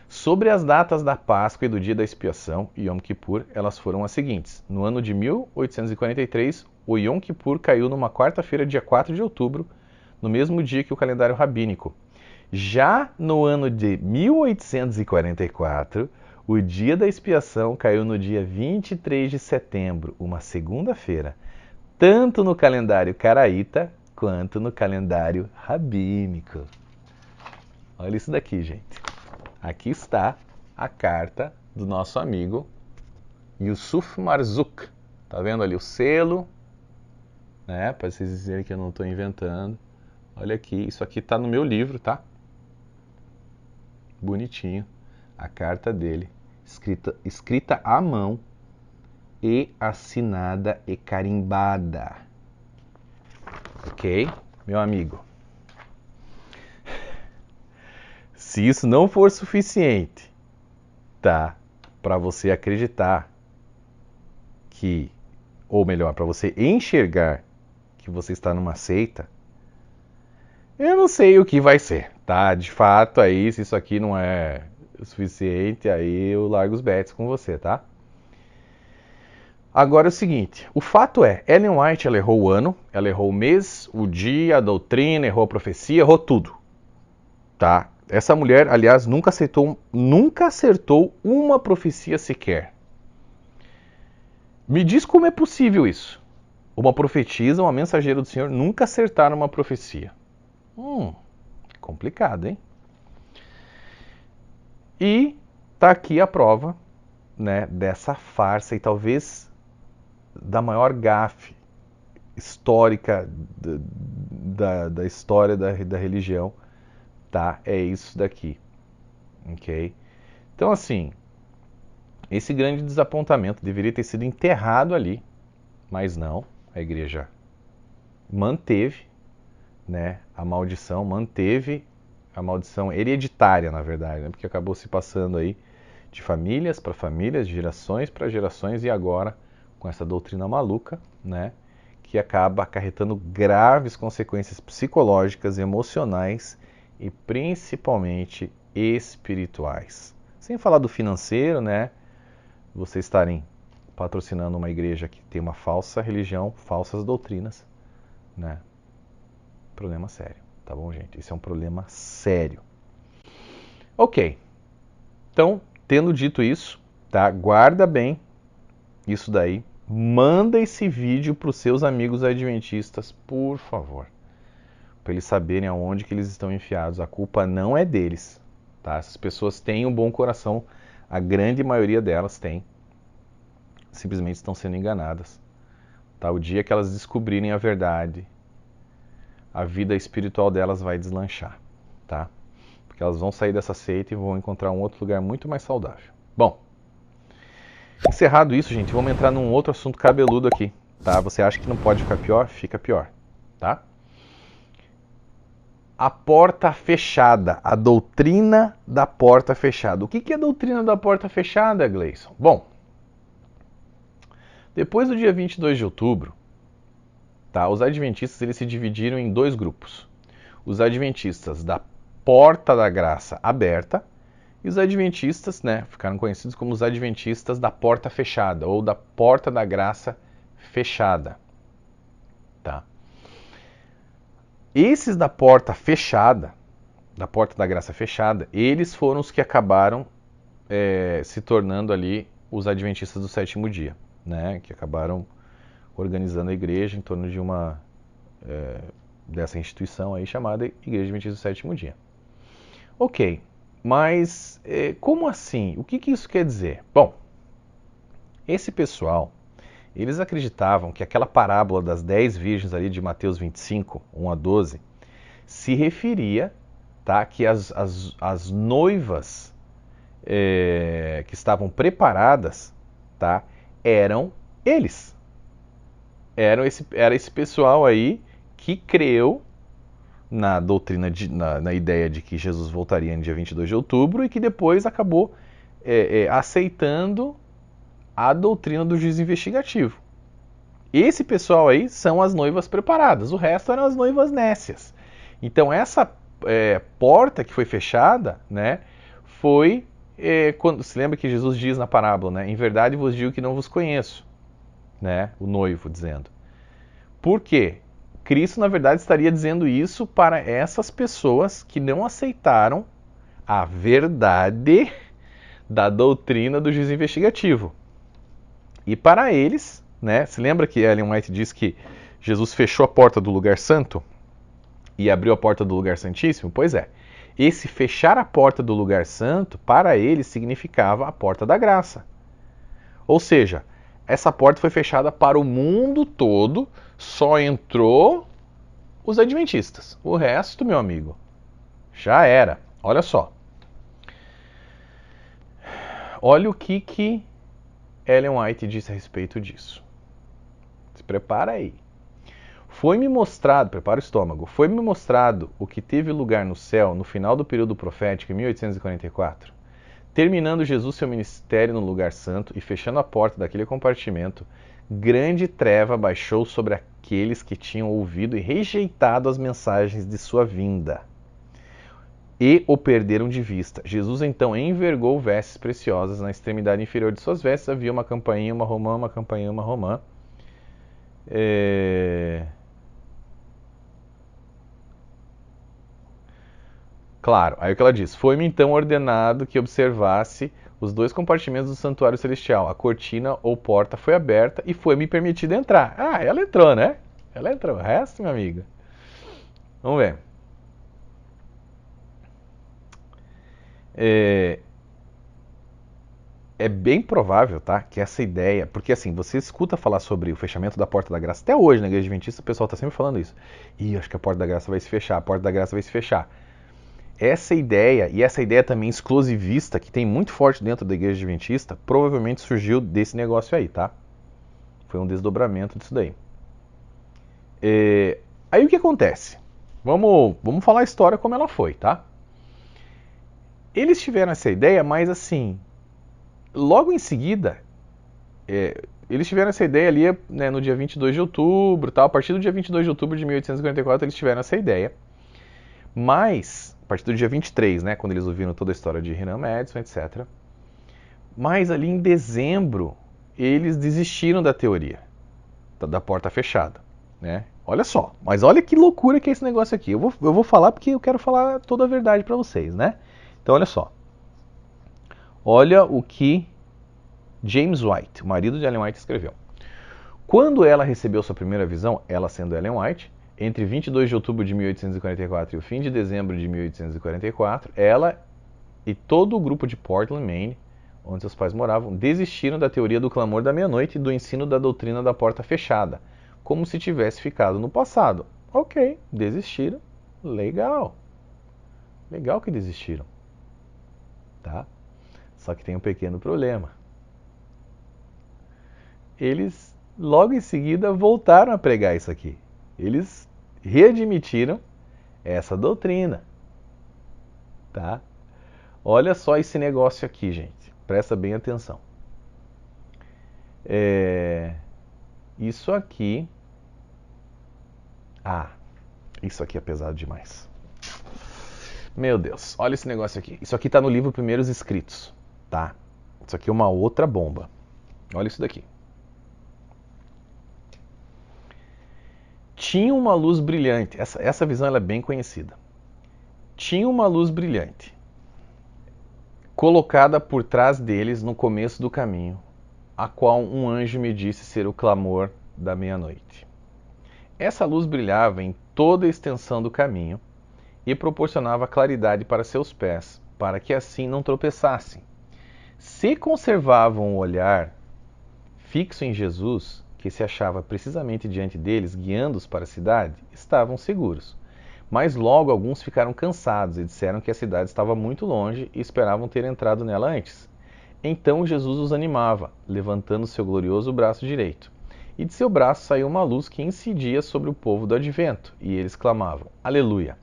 sobre as datas da Páscoa e do dia da expiação, Yom Kippur, elas foram as seguintes. No ano de 1843, o Yom Kippur caiu numa quarta-feira, dia 4 de outubro, no mesmo dia que o calendário rabínico. Já no ano de 1844, o dia da expiação caiu no dia 23 de setembro, uma segunda-feira, tanto no calendário caraíta quanto no calendário rabínico. Olha isso daqui, gente. Aqui está a carta do nosso amigo Yusuf Marzouk. Tá vendo ali o selo? Né? Para vocês dizerem que eu não estou inventando. Olha aqui, isso aqui está no meu livro, tá? Bonitinho. A carta dele, escrita à mão e assinada e carimbada. Ok? Meu amigo. Se isso não for suficiente, tá? Para você acreditar que, ou melhor, para você enxergar que você está numa seita, eu não sei o que vai ser, tá? De fato, aí, se isso aqui não é o suficiente, aí eu largo os bets com você, tá? Agora é o seguinte, o fato é, Ellen White, ela errou o ano, ela errou o mês, o dia, a doutrina, errou a profecia, errou tudo, tá? Essa mulher, aliás, nunca acertou uma profecia sequer. Me diz como é possível isso. Uma profetisa, uma mensageira do Senhor, nunca acertar uma profecia. Complicado, hein? E tá aqui a prova, né, dessa farsa e talvez da maior gafe histórica da história da religião, tá? É isso daqui, ok? Então, assim, esse grande desapontamento deveria ter sido enterrado ali, mas não, a igreja manteve, né, a maldição, manteve a maldição hereditária, na verdade, né, porque acabou se passando aí de famílias para famílias, de gerações para gerações, e agora com essa doutrina maluca, né, que acaba acarretando graves consequências psicológicas, emocionais e principalmente espirituais. Sem falar do financeiro, né, vocês estarem patrocinando uma igreja que tem uma falsa religião, falsas doutrinas, né, problema sério, tá bom, gente? Esse é um problema sério. Ok, então, tendo dito isso, tá, guarda bem isso daí, manda esse vídeo para os seus amigos adventistas, por favor. Para eles saberem aonde que eles estão enfiados. A culpa não é deles, tá? Essas pessoas têm um bom coração, a grande maioria delas tem. Simplesmente estão sendo enganadas. Tá? O dia que elas descobrirem a verdade, a vida espiritual delas vai deslanchar, tá? Porque elas vão sair dessa seita e vão encontrar um outro lugar muito mais saudável. Bom, encerrado isso, gente, vamos entrar num outro assunto cabeludo aqui, tá? Você acha que não pode ficar pior? Fica pior, tá? A porta fechada, a doutrina da porta fechada. O que é a doutrina da porta fechada, Gleison? Bom, depois do dia 22 de outubro, tá, os adventistas eles se dividiram em dois grupos. Os adventistas da porta da graça aberta e os adventistas, né, ficaram conhecidos como os adventistas da porta fechada ou da porta da graça fechada. Tá? Esses da porta fechada, da porta da graça fechada, eles foram os que acabaram se tornando ali os adventistas do sétimo dia, né? Que acabaram organizando a igreja em torno de uma dessa instituição aí chamada Igreja Adventista do Sétimo Dia. Ok, mas como assim? O que isso quer dizer? Bom, esse pessoal, eles acreditavam que aquela parábola das 10 virgens ali de Mateus 25, 1 a 12, se referia, tá, que as noivas que estavam preparadas, tá, eram eles. Era esse pessoal aí que creu na doutrina, na ideia de que Jesus voltaria no dia 22 de outubro e que depois acabou aceitando a doutrina do juízo investigativo. Esse pessoal aí são as noivas preparadas, o resto eram as noivas nécias. Então essa porta que foi fechada, né, foi quando se lembra que Jesus diz na parábola, né, em verdade vos digo que não vos conheço, né, o noivo dizendo. Por quê? Cristo na verdade estaria dizendo isso para essas pessoas que não aceitaram a verdade da doutrina do juízo investigativo. E para eles, né, se lembra que Ellen White diz que Jesus fechou a porta do lugar santo e abriu a porta do lugar santíssimo? Pois é, esse fechar a porta do lugar santo, para eles, significava a porta da graça. Ou seja, essa porta foi fechada para o mundo todo, só entrou os adventistas. O resto, meu amigo, já era. Olha só. Olha o que Ellen White disse a respeito disso. Se prepara aí. Foi-me mostrado, prepara o estômago, foi-me mostrado o que teve lugar no céu no final do período profético em 1844. Terminando Jesus seu ministério no lugar santo e fechando a porta daquele compartimento, grande treva baixou sobre aqueles que tinham ouvido e rejeitado as mensagens de sua vinda. E o perderam de vista. Jesus então envergou vestes preciosas. Na extremidade inferior de suas vestes havia uma campainha, uma romã, uma campainha, uma romã. Claro, aí o que ela diz? Foi-me então ordenado que observasse os dois compartimentos do santuário celestial. A cortina ou porta foi aberta e foi-me permitido entrar. Ah, ela entrou, né? Ela entrou. O resto, minha amiga. Vamos ver. É bem provável, tá, que essa ideia, porque assim, você escuta falar sobre o fechamento da porta da graça, até hoje na Igreja Adventista o pessoal está sempre falando isso. Ih, acho que a porta da graça vai se fechar, a porta da graça vai se fechar. Essa ideia, e essa ideia também exclusivista, que tem muito forte dentro da Igreja Adventista, provavelmente surgiu desse negócio aí, tá? Foi um desdobramento disso daí. Aí o que acontece? Vamos falar a história como ela foi, tá? Eles tiveram essa ideia, mas assim, logo em seguida, eles tiveram essa ideia ali, né, no dia 22 de outubro, tal. A partir do dia 22 de outubro de 1844 eles tiveram essa ideia. Mas, a partir do dia 23, né, quando eles ouviram toda a história de Hiram Madison, etc. Mas ali em dezembro, eles desistiram da teoria da porta fechada, né? Olha só, mas olha que loucura que é esse negócio aqui. Eu vou falar porque eu quero falar toda a verdade para vocês, né? Então olha só. Olha o que James White, o marido de Ellen White, escreveu: quando ela recebeu sua primeira visão, ela sendo Ellen White, entre 22 de outubro de 1844 e o fim de dezembro de 1844, ela e todo o grupo de Portland, Maine, onde seus pais moravam, desistiram da teoria do clamor da meia-noite e do ensino da doutrina da porta fechada, como se tivesse ficado no passado. Ok, desistiram. Legal. Legal que desistiram. Tá? Só que tem um pequeno problema. Eles, logo em seguida, voltaram a pregar isso aqui. Eles readmitiram essa doutrina. Tá? Olha só esse negócio aqui, gente. Presta bem atenção. Isso aqui... isso aqui é pesado demais. Meu Deus, olha esse negócio aqui. Isso aqui está no livro Primeiros Escritos, tá? Isso aqui é uma outra bomba. Olha isso daqui. Tinha uma luz brilhante. Essa visão ela é bem conhecida. Tinha uma luz brilhante colocada por trás deles no começo do caminho, a qual um anjo me disse ser o clamor da meia-noite. Essa luz brilhava em toda a extensão do caminho e proporcionava claridade para seus pés, para que assim não tropeçassem. Se conservavam o olhar fixo em Jesus, que se achava precisamente diante deles, guiando-os para a cidade, estavam seguros. Mas logo alguns ficaram cansados e disseram que a cidade estava muito longe e esperavam ter entrado nela antes. Então Jesus os animava, levantando seu glorioso braço direito. E de seu braço saiu uma luz que incidia sobre o povo do advento, e eles clamavam: Aleluia!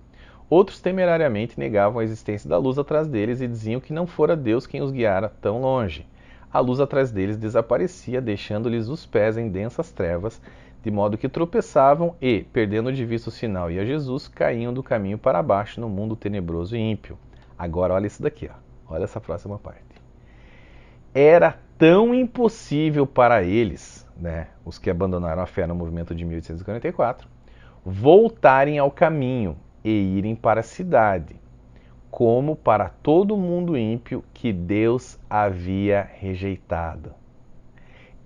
Outros temerariamente negavam a existência da luz atrás deles e diziam que não fora Deus quem os guiara tão longe. A luz atrás deles desaparecia, deixando-lhes os pés em densas trevas, de modo que tropeçavam e, perdendo de vista o sinal e a Jesus, caíam do caminho para baixo no mundo tenebroso e ímpio. Agora olha isso daqui, ó. Olha essa próxima parte. Era tão impossível para eles, né, os que abandonaram a fé no movimento de 1844, voltarem ao caminho e irem para a cidade, como para todo mundo ímpio que Deus havia rejeitado.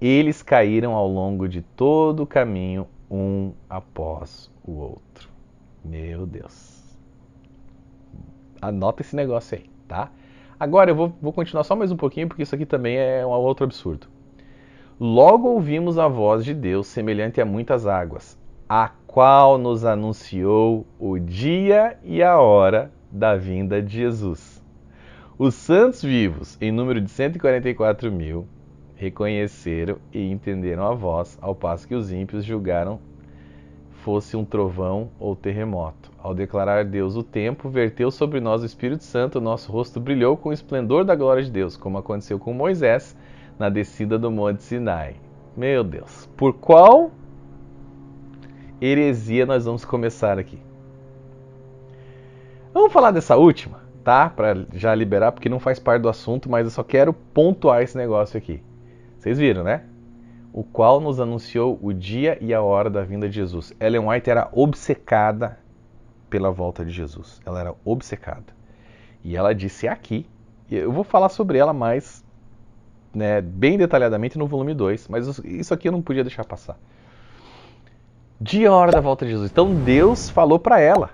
Eles caíram ao longo de todo o caminho, um após o outro. Meu Deus. Anota esse negócio aí, tá? Agora eu vou continuar só mais um pouquinho, porque isso aqui também é um outro absurdo. Logo ouvimos a voz de Deus, semelhante a muitas águas, a qual nos anunciou o dia e a hora da vinda de Jesus. Os santos vivos, em número de 144 mil, reconheceram e entenderam a voz, ao passo que os ímpios julgaram fosse um trovão ou terremoto. Ao declarar Deus o tempo, verteu sobre nós o Espírito Santo, o nosso rosto brilhou com o esplendor da glória de Deus, como aconteceu com Moisés na descida do Monte Sinai. Meu Deus, por qual heresia nós vamos começar aqui? Vamos falar dessa última, tá? Para já liberar, porque não faz parte do assunto, mas eu só quero pontuar esse negócio aqui. Vocês viram, né? O qual nos anunciou o dia e a hora da vinda de Jesus. Ellen White era obcecada pela volta de Jesus. Ela era obcecada. E ela disse aqui, e eu vou falar sobre ela mais, né, bem detalhadamente no volume 2, mas isso aqui eu não podia deixar passar. Dia e a hora da volta de Jesus. Então Deus falou para ela.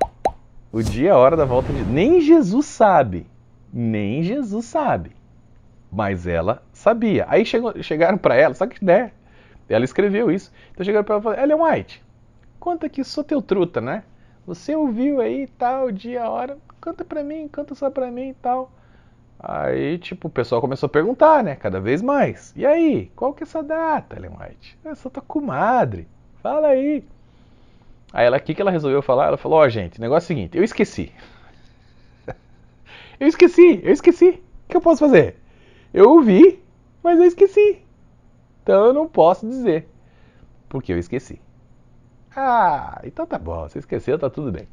O dia e a hora da volta de Jesus. Nem Jesus sabe. Nem Jesus sabe. Mas ela sabia. Aí chegaram para ela, só que, né, ela escreveu isso. Então chegaram para ela e falaram: Ellen White, conta que sou teu truta, né? Você ouviu aí tal, dia, hora, conta pra mim, conta só pra mim e tal. Aí, tipo, o pessoal começou a perguntar, né? Cada vez mais. E aí, qual que é essa data, Ellen White? Eu sou tua comadre. Fala aí. Aí ela, o que ela resolveu falar? Ela falou: ó, gente, o negócio é o seguinte, eu esqueci. eu esqueci. O que eu posso fazer? Eu ouvi, mas eu esqueci. Então eu não posso dizer. Porque eu esqueci. Ah, então tá bom. Você esqueceu, tá tudo bem.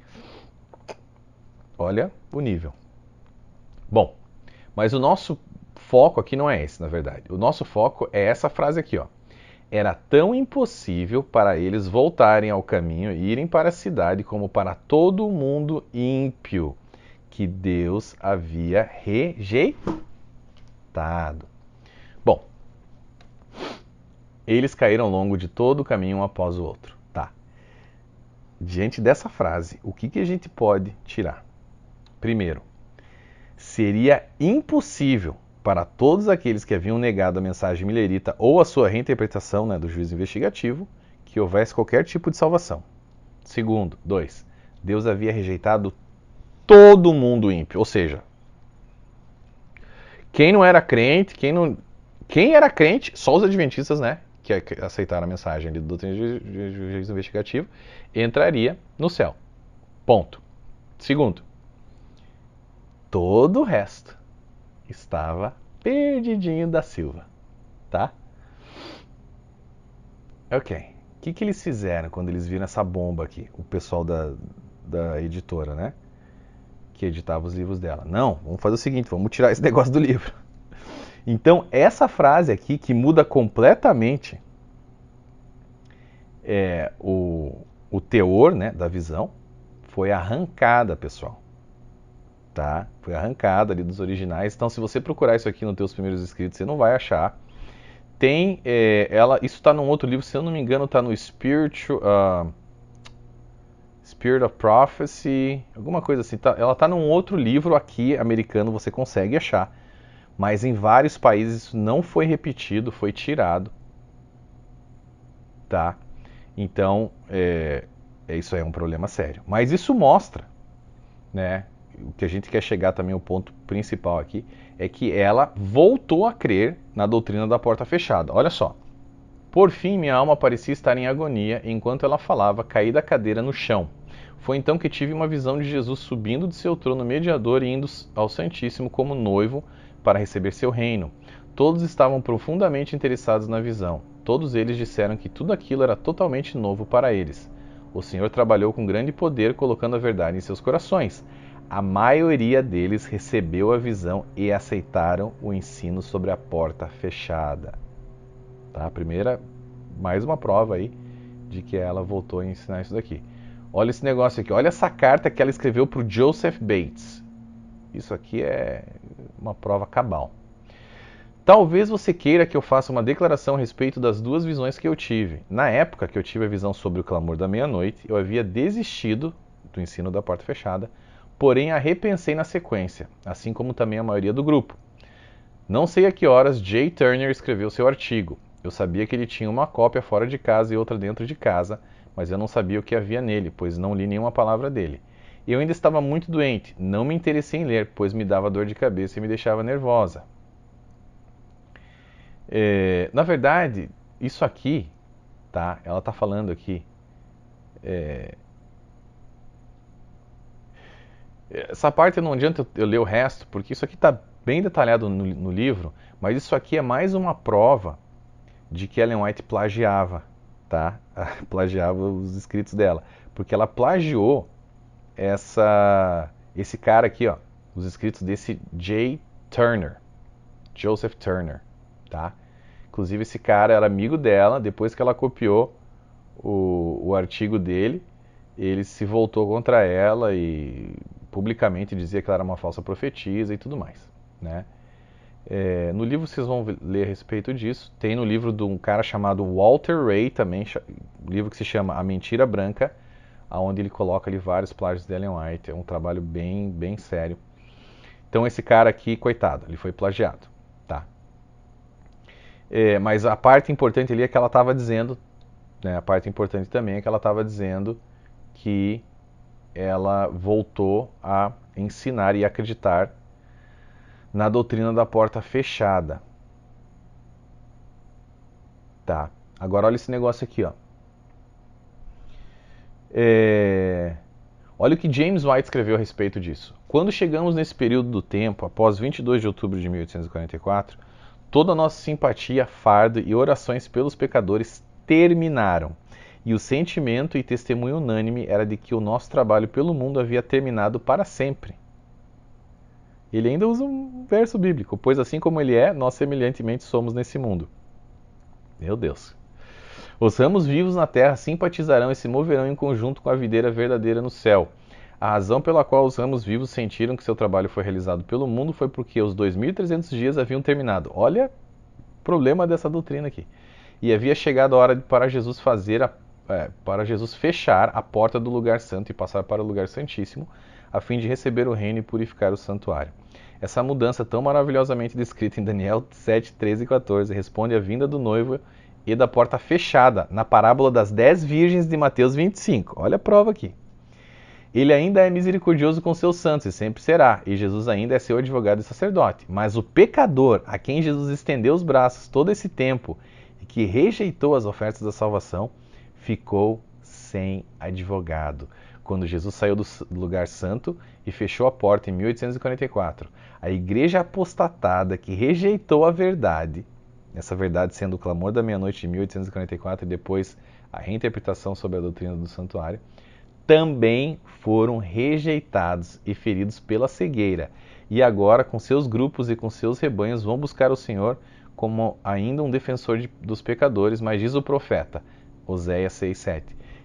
Olha o nível. Bom, mas o nosso foco aqui não é esse, na verdade. O nosso foco é essa frase aqui, ó. Era tão impossível para eles voltarem ao caminho e irem para a cidade como para todo o mundo ímpio que Deus havia rejeitado. Bom, Eles caíram ao longo de todo o caminho um após o outro. Tá. Diante dessa frase, o que a gente pode tirar? Primeiro, seria impossível para todos aqueles que haviam negado a mensagem milerita ou a sua reinterpretação, né, do juízo investigativo, que houvesse qualquer tipo de salvação. Segundo, 2, Deus havia rejeitado todo mundo ímpio, ou seja, quem não era crente, quem era crente, só os adventistas, né, que aceitaram a mensagem do doutrina de juízo investigativo, entraria no céu. Ponto. Segundo, todo o resto estava perdidinho da Silva, tá? Ok. O que eles fizeram quando eles viram essa bomba aqui? O pessoal da editora, né? Que editava os livros dela. Não, vamos fazer o seguinte, vamos tirar esse negócio do livro. Então, essa frase aqui, que muda completamente o teor, né, da visão, foi arrancada, pessoal. Tá? Foi arrancada ali dos originais. Então, se você procurar isso aqui nos teus primeiros escritos, você não vai achar. Tem, isso está num outro livro, se eu não me engano, está no Spirit of Prophecy, alguma coisa assim. Ela está num outro livro aqui, americano, você consegue achar. Mas em vários países isso não foi repetido, foi tirado. Tá? Então, isso é um problema sério. Mas isso mostra, né? O que a gente quer chegar também, o ponto principal aqui, é que ela voltou a crer na doutrina da porta fechada. Olha só. Por fim, minha alma parecia estar em agonia, e enquanto ela falava, caí da cadeira no chão. Foi então que tive uma visão de Jesus subindo de seu trono mediador e indo ao Santíssimo como noivo para receber seu reino. Todos estavam profundamente interessados na visão. Todos eles disseram que tudo aquilo era totalmente novo para eles. O Senhor trabalhou com grande poder, colocando a verdade em seus corações. A maioria deles recebeu a visão e aceitaram o ensino sobre a porta fechada. Tá? Primeira, mais uma prova aí de que ela voltou a ensinar isso daqui. Olha esse negócio aqui, olha essa carta que ela escreveu para o Joseph Bates. Isso aqui é uma prova cabal. Talvez você queira que eu faça uma declaração a respeito das duas visões que eu tive. Na época que eu tive a visão sobre o clamor da meia-noite, eu havia desistido do ensino da porta fechada, porém a repensei na sequência, assim como também a maioria do grupo. Não sei a que horas Jay Turner escreveu seu artigo. Eu sabia que ele tinha uma cópia fora de casa e outra dentro de casa, mas eu não sabia o que havia nele, pois não li nenhuma palavra dele. Eu ainda estava muito doente, não me interessei em ler, pois me dava dor de cabeça e me deixava nervosa. Na verdade, isso aqui, tá? Ela está falando aqui. Essa parte não adianta eu ler o resto, porque isso aqui está bem detalhado no livro, mas isso aqui é mais uma prova de que Ellen White plagiava, tá? Plagiava os escritos dela, porque ela plagiou esse cara aqui, ó, os escritos desse Jay Turner, Joseph Turner, tá? Inclusive esse cara era amigo dela, depois que ela copiou o artigo dele, ele se voltou contra ela e publicamente dizia que ela era uma falsa profetisa e tudo mais, né? No livro vocês vão ler a respeito disso. Tem no livro de um cara chamado Walter Ray também, um livro que se chama A Mentira Branca, onde ele coloca ali vários plágios de Ellen White. É um trabalho bem, bem sério. Então esse cara aqui, coitado, ele foi plagiado, tá? Mas a parte importante ali é que ela estava dizendo, né, a parte importante também é que ela estava dizendo que ela voltou a ensinar e acreditar na doutrina da porta fechada. Tá. Agora olha esse negócio aqui, ó. Olha o que James White escreveu a respeito disso. Quando chegamos nesse período do tempo, após 22 de outubro de 1844, toda a nossa simpatia, fardo e orações pelos pecadores terminaram. E o sentimento e testemunho unânime era de que o nosso trabalho pelo mundo havia terminado para sempre. Ele ainda usa um verso bíblico, pois assim como ele é, nós semelhantemente somos nesse mundo. Meu Deus. Os ramos vivos na terra simpatizarão e se moverão em conjunto com a videira verdadeira no céu. A razão pela qual os ramos vivos sentiram que seu trabalho foi realizado pelo mundo foi porque os 2.300 dias haviam terminado. Olha o problema dessa doutrina aqui. E havia chegado a hora para Jesus para Jesus fechar a porta do lugar santo e passar para o lugar santíssimo, a fim de receber o reino e purificar o santuário. Essa mudança tão maravilhosamente descrita em Daniel 7, 13 e 14 responde à vinda do noivo e da porta fechada na parábola das 10 virgens de Mateus 25. Olha a prova aqui. Ele ainda é misericordioso com seus santos e sempre será, e Jesus ainda é seu advogado e sacerdote. Mas o pecador, a quem Jesus estendeu os braços todo esse tempo e que rejeitou as ofertas da salvação, ficou sem advogado. Quando Jesus saiu do lugar santo e fechou a porta em 1844, a igreja apostatada que rejeitou a verdade, essa verdade sendo o clamor da meia-noite de 1844 e depois a reinterpretação sobre a doutrina do santuário, também foram rejeitados e feridos pela cegueira. E agora, com seus grupos e com seus rebanhos, vão buscar o Senhor como ainda um defensor dos pecadores, mas diz o profeta, Oséias 6,7,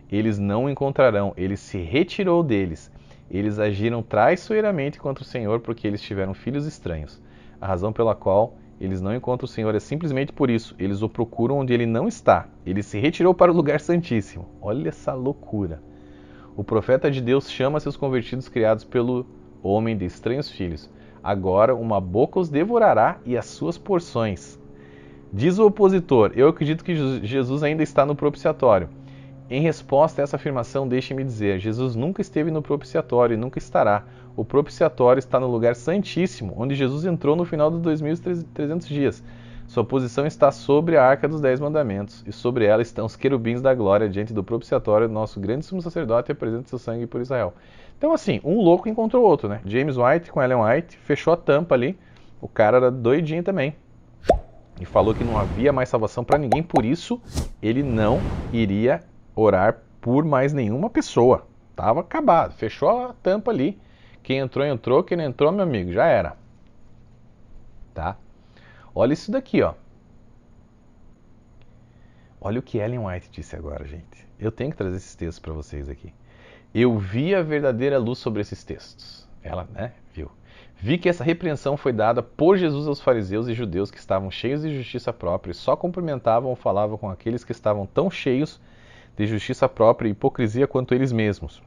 eles não o encontrarão, ele se retirou deles. Eles agiram traiçoeiramente contra o Senhor porque eles tiveram filhos estranhos. A razão pela qual eles não encontram o Senhor é simplesmente por isso. Eles o procuram onde ele não está. Ele se retirou para o lugar santíssimo. Olha essa loucura. O profeta de Deus chama seus convertidos criados pelo homem de estranhos filhos. Agora uma boca os devorará e as suas porções. Diz o opositor, eu acredito que Jesus ainda está no propiciatório. Em resposta a essa afirmação, deixe-me dizer, Jesus nunca esteve no propiciatório e nunca estará. O propiciatório está no lugar santíssimo, onde Jesus entrou no final dos 2.300 dias. Sua posição está sobre a arca dos 10 mandamentos, e sobre ela estão os querubins da glória diante do propiciatório do nosso grande sumo sacerdote e apresenta seu sangue por Israel. Então assim, um louco encontrou outro, né? James White com Ellen White, fechou a tampa ali, o cara era doidinho também. E falou que não havia mais salvação para ninguém, por isso ele não iria orar por mais nenhuma pessoa. Tava acabado, fechou a tampa ali. Quem entrou, entrou, quem não entrou, meu amigo, já era. Tá? Olha isso daqui, ó. Olha o que Ellen White disse agora, gente. Eu tenho que trazer esses textos para vocês aqui. Eu vi a verdadeira luz sobre esses textos. Ela, né, viu. Vi que essa repreensão foi dada por Jesus aos fariseus e judeus que estavam cheios de justiça própria e só cumprimentavam ou falavam com aqueles que estavam tão cheios de justiça própria e hipocrisia quanto eles mesmos.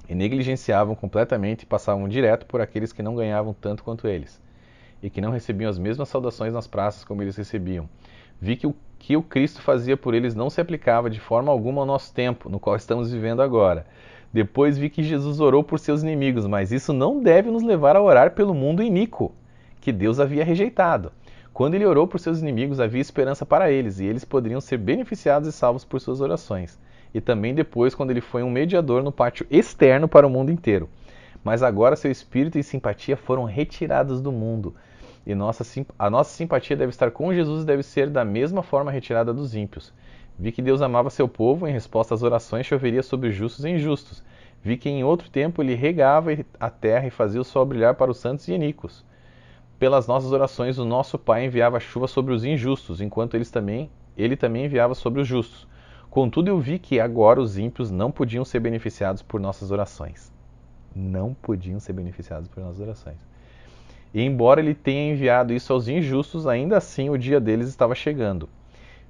E negligenciavam completamente e passavam direto por aqueles que não ganhavam tanto quanto eles, e que não recebiam as mesmas saudações nas praças como eles recebiam. Vi que o que o Cristo fazia por eles não se aplicava de forma alguma ao nosso tempo, no qual estamos vivendo agora. Depois vi que Jesus orou por seus inimigos, mas isso não deve nos levar a orar pelo mundo iníquo, que Deus havia rejeitado. Quando ele orou por seus inimigos, havia esperança para eles, e eles poderiam ser beneficiados e salvos por suas orações. E também depois, quando ele foi um mediador no pátio externo para o mundo inteiro. Mas agora seu espírito e simpatia foram retirados do mundo. E a nossa simpatia deve estar com Jesus e deve ser da mesma forma retirada dos ímpios. Vi que Deus amava seu povo, em resposta às orações choveria sobre os justos e injustos. Vi que em outro tempo ele regava a terra e fazia o sol brilhar para os santos e iníquos. Pelas nossas orações, o nosso Pai enviava chuva sobre os injustos, enquanto ele também enviava sobre os justos. Contudo, eu vi que agora os ímpios não podiam ser beneficiados por nossas orações. Não podiam ser beneficiados por nossas orações. E embora ele tenha enviado isso aos injustos, ainda assim o dia deles estava chegando.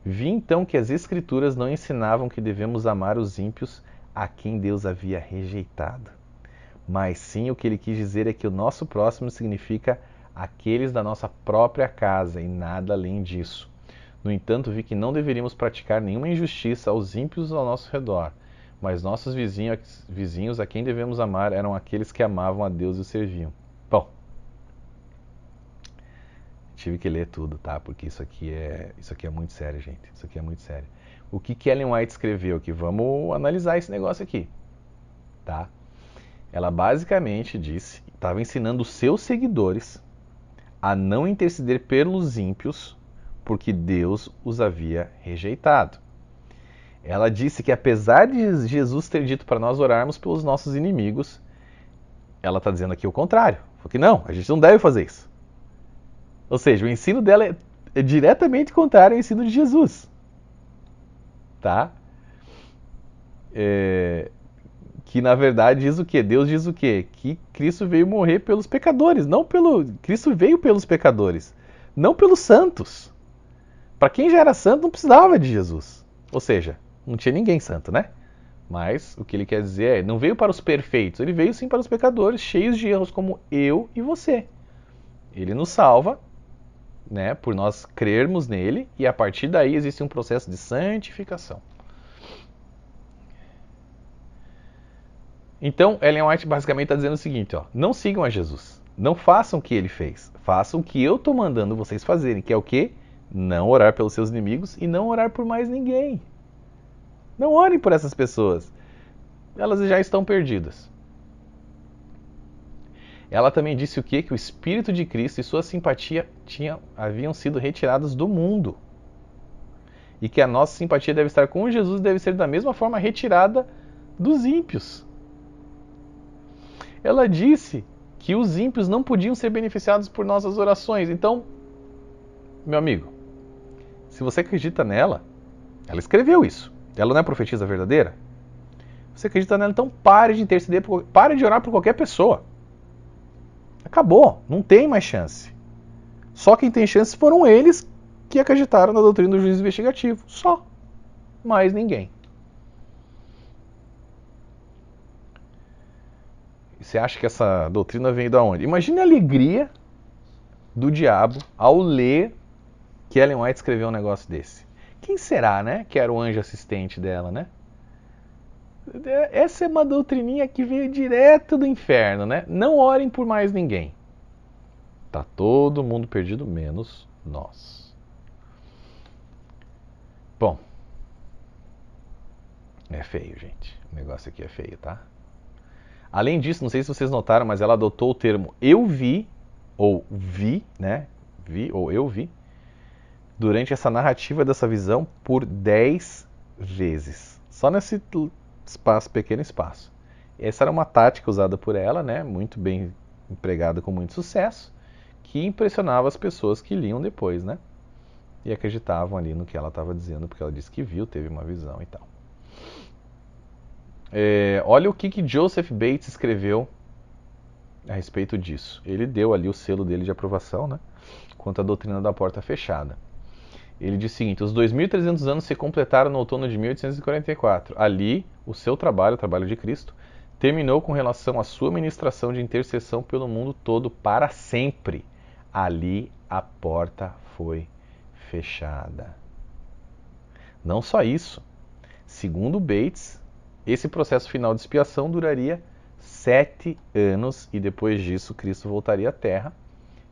Vi então que as Escrituras não ensinavam que devemos amar os ímpios a quem Deus havia rejeitado. Mas sim o que ele quis dizer é que o nosso próximo significa aqueles da nossa própria casa e nada além disso. No entanto, vi que não deveríamos praticar nenhuma injustiça aos ímpios ao nosso redor, mas nossos vizinhos a quem devemos amar eram aqueles que amavam a Deus e o serviam. Bom, tive que ler tudo, tá? Porque isso aqui é muito sério, gente. Isso aqui é muito sério. O que Ellen White escreveu aqui? Vamos analisar esse negócio aqui, tá? Ela basicamente disse, estava ensinando os seus seguidores a não interceder pelos ímpios, porque Deus os havia rejeitado. Ela disse que apesar de Jesus ter dito para nós orarmos pelos nossos inimigos, ela está dizendo aqui o contrário. Porque não, a gente não deve fazer isso. Ou seja, o ensino dela é diretamente contrário ao ensino de Jesus. Tá? Que na verdade diz o quê? Deus diz o quê? Que Cristo veio morrer pelos pecadores, Cristo veio pelos pecadores, não pelos santos. Para quem já era santo, não precisava de Jesus. Ou seja, não tinha ninguém santo, né? Mas o que ele quer dizer é, não veio para os perfeitos, ele veio sim para os pecadores, cheios de erros como eu e você. Ele nos salva, né, por nós crermos nele, e a partir daí existe um processo de santificação. Então, Ellen White basicamente está dizendo o seguinte, ó, não sigam a Jesus, não façam o que ele fez, façam o que eu estou mandando vocês fazerem, que é o quê? Não orar pelos seus inimigos e não orar por mais ninguém. Não orem por essas pessoas, elas já estão perdidas. Ela também disse o quê? Que o Espírito de Cristo e sua simpatia haviam sido retirados do mundo. E que a nossa simpatia deve estar com Jesus e deve ser da mesma forma retirada dos ímpios. Ela disse que os ímpios não podiam ser beneficiados por nossas orações. Então, meu amigo, se você acredita nela, ela escreveu isso. Ela não é profetisa verdadeira? Você acredita nela, então pare de interceder, pare de orar por qualquer pessoa. Acabou, não tem mais chance. Só quem tem chance foram eles que acreditaram na doutrina do juízo investigativo. Só. Mais ninguém. E você acha que essa doutrina vem de onde? Imagine a alegria do diabo ao ler que Ellen White escreveu um negócio desse. Quem será, né? Que era o anjo assistente dela, né? Essa é uma doutrininha que veio direto do inferno, né? Não orem por mais ninguém. Tá todo mundo perdido, menos nós. Bom, é feio, gente. O negócio aqui é feio, tá? Além disso, não sei se vocês notaram, mas ela adotou o termo eu vi, ou vi, né? Vi, ou eu vi, durante essa narrativa dessa visão por 10 vezes. Só nesse espaço, pequeno espaço. Essa era uma tática usada por ela, né? Muito bem empregada, com muito sucesso, que impressionava as pessoas que liam depois, né? E acreditavam ali no que ela estava dizendo, porque ela disse que viu, teve uma visão e tal. Olha o que Joseph Bates escreveu a respeito disso. Ele deu ali o selo dele de aprovação, né? Quanto à doutrina da porta fechada. Ele diz o seguinte: os 2.300 anos se completaram no outono de 1844. Ali, o seu trabalho, o trabalho de Cristo, terminou com relação à sua ministração de intercessão pelo mundo todo para sempre. Ali a porta foi fechada. Não só isso. Segundo Bates, esse processo final de expiação duraria 7 anos e depois disso Cristo voltaria à Terra.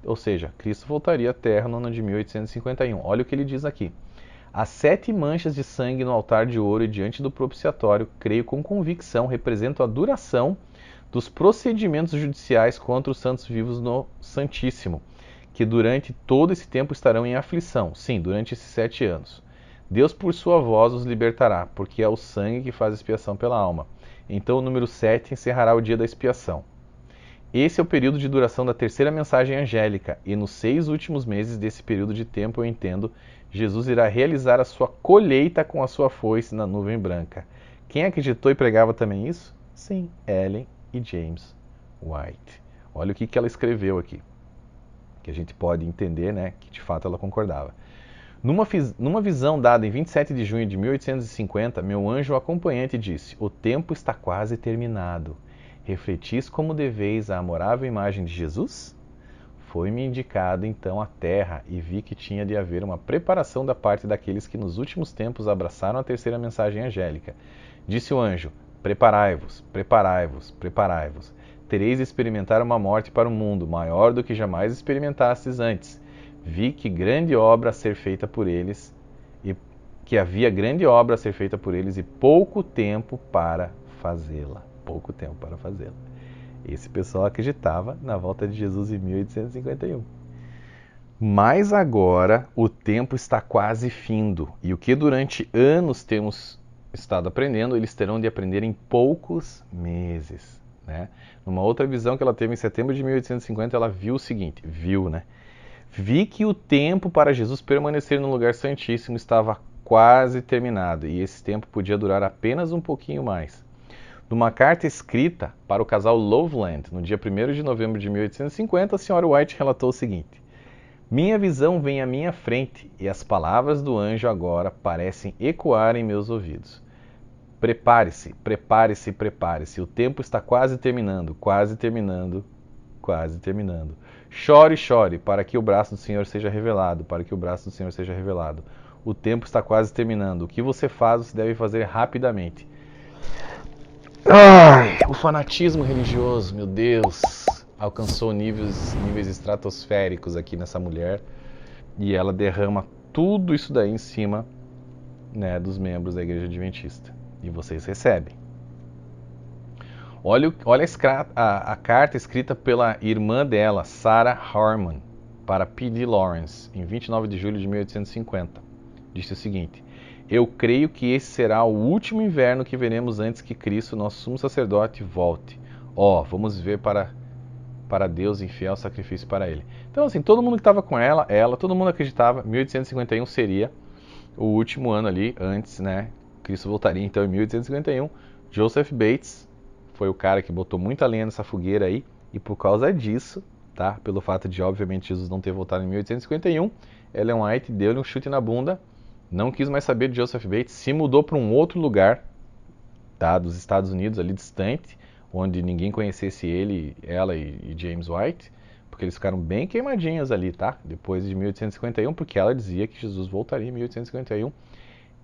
Ou seja, Cristo voltaria à Terra no ano de 1851. Olha o que ele diz aqui. As 7 manchas de sangue no altar de ouro e diante do propiciatório, creio com convicção, representam a duração dos procedimentos judiciais contra os santos vivos no Santíssimo, que durante todo esse tempo estarão em aflição. Sim, durante esses 7 anos. Deus por sua voz os libertará, porque é o sangue que faz expiação pela alma. Então o número 7 encerrará o dia da expiação. Esse é o período de duração da terceira mensagem angélica, e nos 6 últimos meses desse período de tempo, eu entendo, Jesus irá realizar a sua colheita com a sua foice na nuvem branca. Quem acreditou e pregava também isso? Sim, Ellen e James White. Olha o que ela escreveu aqui, que a gente pode entender, né, que de fato ela concordava. Numa visão dada em 27 de junho de 1850, meu anjo acompanhante disse: o tempo está quase terminado. Refletis como deveis a amorável imagem de Jesus? Foi-me indicado então a terra e vi que tinha de haver uma preparação da parte daqueles que nos últimos tempos abraçaram a terceira mensagem angélica. Disse o anjo: preparai-vos, preparai-vos, preparai-vos. Tereis de experimentar uma morte para o mundo, maior do que jamais experimentastes antes. Vi que grande obra a ser feita por eles, e que havia grande obra a ser feita por eles e pouco tempo para fazê-la. Pouco tempo para fazê-la. Esse pessoal acreditava na volta de Jesus em 1851. Mas agora o tempo está quase findo, e o que durante anos temos estado aprendendo, eles terão de aprender em poucos meses, né? Numa outra visão que ela teve em setembro de 1850, ela viu o seguinte, né? Vi que o tempo para Jesus permanecer no lugar santíssimo estava quase terminado, e esse tempo podia durar apenas um pouquinho mais. Numa carta escrita para o casal Loveland, no dia 1º de novembro de 1850, a senhora White relatou o seguinte: Minha visão vem à minha frente e as palavras do anjo agora parecem ecoar em meus ouvidos. Prepare-se, prepare-se, prepare-se. O tempo está quase terminando, quase terminando, quase terminando. Chore, chore, para que o braço do Senhor seja revelado, para que o braço do Senhor seja revelado. O tempo está quase terminando. O que você faz, você deve fazer rapidamente. Ai, o fanatismo religioso, meu Deus, alcançou níveis estratosféricos aqui nessa mulher e ela derrama tudo isso daí em cima, né, dos membros da Igreja Adventista. E vocês recebem. Olha a carta escrita pela irmã dela, Sarah Harman, para P.D. Lawrence, em 29 de julho de 1850. Disse o seguinte: eu creio que esse será o último inverno que veremos antes que Cristo, nosso sumo sacerdote, volte. Vamos ver para Deus em fiel sacrifício para Ele. Então, assim, todo mundo que estava com ela, todo mundo acreditava, 1851 seria o último ano ali, antes, né? Cristo voltaria, então, em 1851. Joseph Bates foi o cara que botou muita lenha nessa fogueira aí, e por causa disso, tá? Pelo fato de, obviamente, Jesus não ter voltado em 1851, Ellen White deu-lhe um chute na bunda, não quis mais saber de Joseph Bates, se mudou para um outro lugar, tá? Dos Estados Unidos, ali distante, onde ninguém conhecesse ela e James White, porque eles ficaram bem queimadinhos ali, tá? Depois de 1851, porque ela dizia que Jesus voltaria em 1851.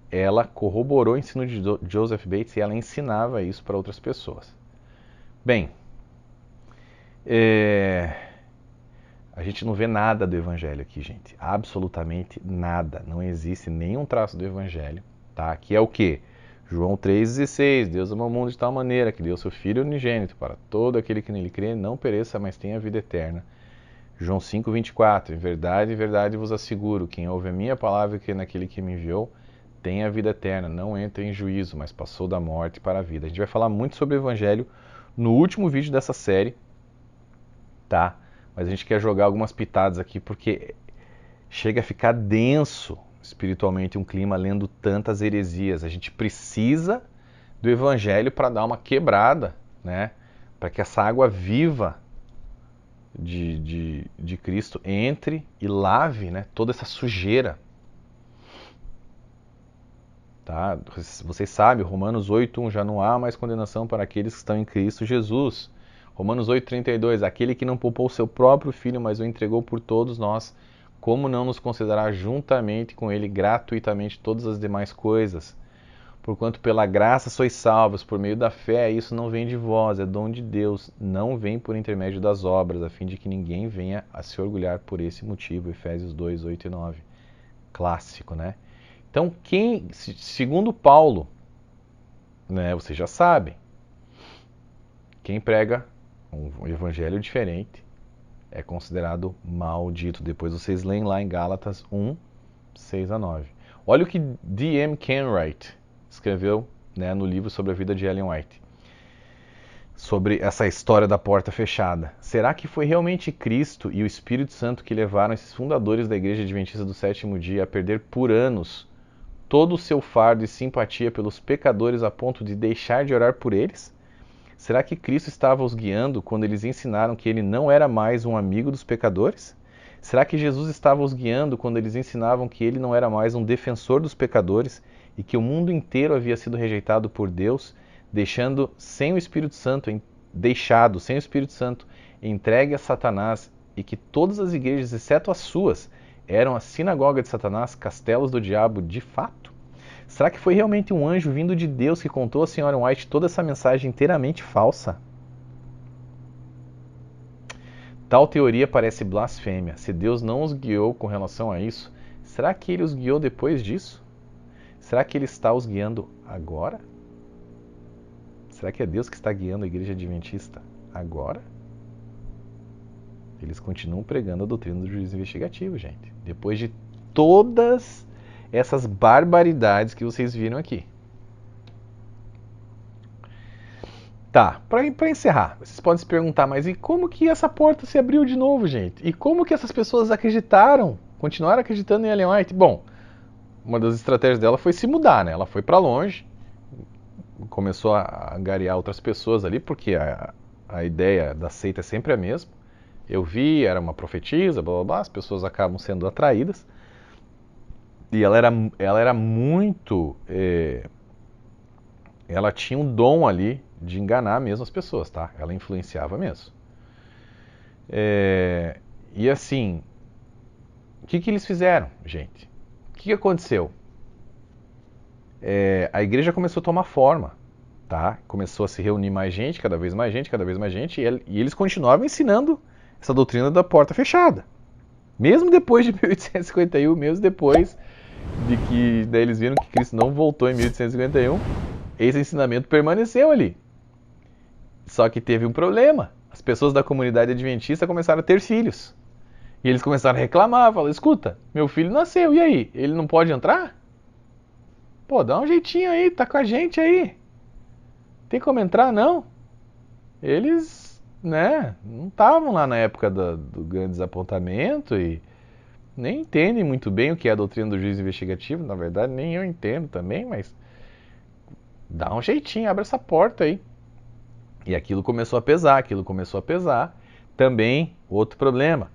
Ela corroborou o ensino de Joseph Bates e ela ensinava isso para outras pessoas. Bem, a gente não vê nada do Evangelho aqui, gente. Absolutamente nada. Não existe nenhum traço do Evangelho, tá? Que é o quê? João 3,16, Deus amou o mundo de tal maneira que deu seu Filho unigênito para todo aquele que nele crê, não pereça, mas tenha vida eterna. João 5,24, em verdade vos asseguro, quem ouve a minha palavra e crê naquele que me enviou, tem a vida eterna, não entra em juízo, mas passou da morte para a vida. A gente vai falar muito sobre o Evangelho no último vídeo dessa série, tá? Mas a gente quer jogar algumas pitadas aqui, porque chega a ficar denso espiritualmente um clima lendo tantas heresias. A gente precisa do Evangelho para dar uma quebrada, né? Para que essa água viva de Cristo entre e lave, né, toda essa sujeira. Tá? Vocês sabem, Romanos 8:1, já não há mais condenação para aqueles que estão em Cristo Jesus. Romanos 8:32, aquele que não poupou o seu próprio Filho, mas o entregou por todos nós, como não nos concederá juntamente com ele gratuitamente todas as demais coisas? Porquanto pela graça sois salvos, por meio da fé, isso não vem de vós, é dom de Deus, não vem por intermédio das obras, a fim de que ninguém venha a se orgulhar por esse motivo. Efésios 2:8 e 9. Clássico, né? Então, segundo Paulo, né, vocês já sabem, quem prega um evangelho diferente é considerado maldito. Depois vocês leem lá em Gálatas 1:6 a 9. Olha o que D.M. Kenwright escreveu, né, no livro sobre a vida de Ellen White, sobre essa história da porta fechada. Será que foi realmente Cristo e o Espírito Santo que levaram esses fundadores da Igreja Adventista do Sétimo Dia a perder por anos todo o seu fardo e simpatia pelos pecadores a ponto de deixar de orar por eles? Será que Cristo estava os guiando quando eles ensinaram que ele não era mais um amigo dos pecadores? Será que Jesus estava os guiando quando eles ensinavam que ele não era mais um defensor dos pecadores e que o mundo inteiro havia sido rejeitado por Deus, deixando sem o Espírito Santo, entregue a Satanás, e que todas as igrejas, exceto as suas, eram a sinagoga de Satanás, castelos do diabo de fato? Será que foi realmente um anjo vindo de Deus que contou à senhora White toda essa mensagem inteiramente falsa? Tal teoria parece blasfêmia. Se Deus não os guiou com relação a isso, será que ele os guiou depois disso? Será que ele está os guiando agora? Será que é Deus que está guiando a Igreja Adventista agora? Eles continuam pregando a doutrina do juízo investigativo, gente. Depois de todas essas barbaridades que vocês viram aqui. Tá, para encerrar, vocês podem se perguntar, mas e como que essa porta se abriu de novo, gente? E como que essas pessoas acreditaram, continuaram acreditando em Ellen White? Bom, uma das estratégias dela foi se mudar, né? Ela foi para longe, começou a angariar outras pessoas ali, porque a ideia da seita é sempre a mesma. eu vi, era uma profetisa, blá blá blá, as pessoas acabam sendo atraídas. E ela era muito. Ela tinha um dom ali de enganar mesmo as pessoas, tá? Ela influenciava mesmo. E assim, o que eles fizeram, gente? O que aconteceu? A igreja começou a tomar forma, tá? Começou a se reunir mais gente, cada vez mais gente, cada vez mais gente, e eles continuavam ensinando essa doutrina da porta fechada. Mesmo depois de 1851, mesmo depois de que daí eles viram que Cristo não voltou em 1851, esse ensinamento permaneceu ali. Só que teve um problema. As pessoas da comunidade adventista começaram a ter filhos. E eles começaram a reclamar, falaram, escuta, meu filho nasceu, e aí? Ele não pode entrar? Pô, dá um jeitinho aí, tá com a gente aí. Tem como entrar, não? Eles, né, não estavam lá na época do grande desapontamento e nem entendem muito bem o que é a doutrina do juiz investigativo. Na verdade, nem eu entendo também, mas dá um jeitinho, abre essa porta aí. E aquilo começou a pesar, Também, outro problema,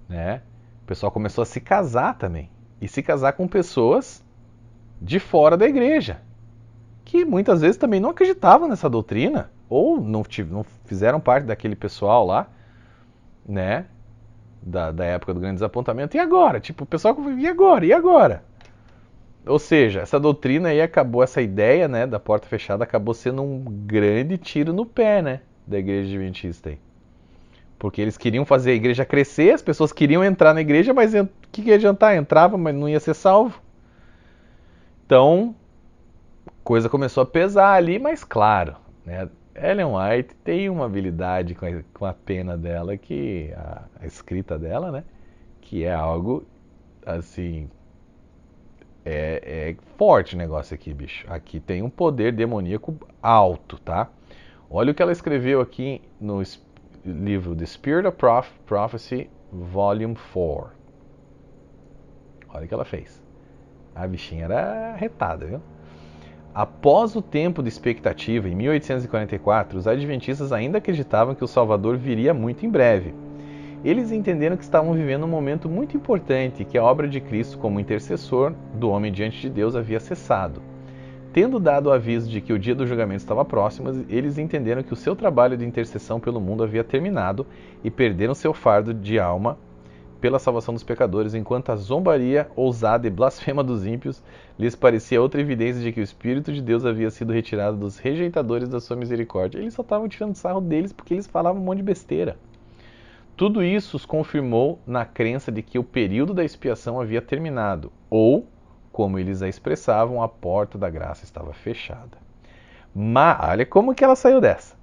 né? O pessoal começou a se casar também. E se casar com pessoas de fora da igreja, que muitas vezes também não acreditavam nessa doutrina, ou não fizeram parte daquele pessoal lá, né? Da época do grande desapontamento. E agora? Tipo, o pessoal, e agora? E agora? Ou seja, essa doutrina aí acabou, essa ideia, né, da porta fechada acabou sendo um grande tiro no pé, né, da igreja adventista aí. Porque eles queriam fazer a igreja crescer, as pessoas queriam entrar na igreja, mas o que ia adiantar? Entrava, mas não ia ser salvo. Então, coisa começou a pesar ali, mas claro, né, Ellen White tem uma habilidade com a pena dela, que a escrita dela, né, que é algo, assim, é forte o negócio aqui, bicho. Aqui tem um poder demoníaco alto, tá? Olha o que ela escreveu aqui no livro The Spirit of Prophecy, Volume 4. Olha o que ela fez. A bichinha era retada, viu? Após o tempo de expectativa, em 1844, os adventistas ainda acreditavam que o Salvador viria muito em breve. Eles entenderam que estavam vivendo um momento muito importante e que a obra de Cristo como intercessor do homem diante de Deus havia cessado. Tendo dado o aviso de que o dia do julgamento estava próximo, eles entenderam que o seu trabalho de intercessão pelo mundo havia terminado e perderam seu fardo de alma pela salvação dos pecadores, enquanto a zombaria ousada e blasfema dos ímpios lhes parecia outra evidência de que o Espírito de Deus havia sido retirado dos rejeitadores da sua misericórdia. Eles só estavam tirando sarro deles porque eles falavam um monte de besteira. Tudo isso os confirmou na crença de que o período da expiação havia terminado, ou, como eles a expressavam, a porta da graça estava fechada. Mas, olha como que ela saiu dessa.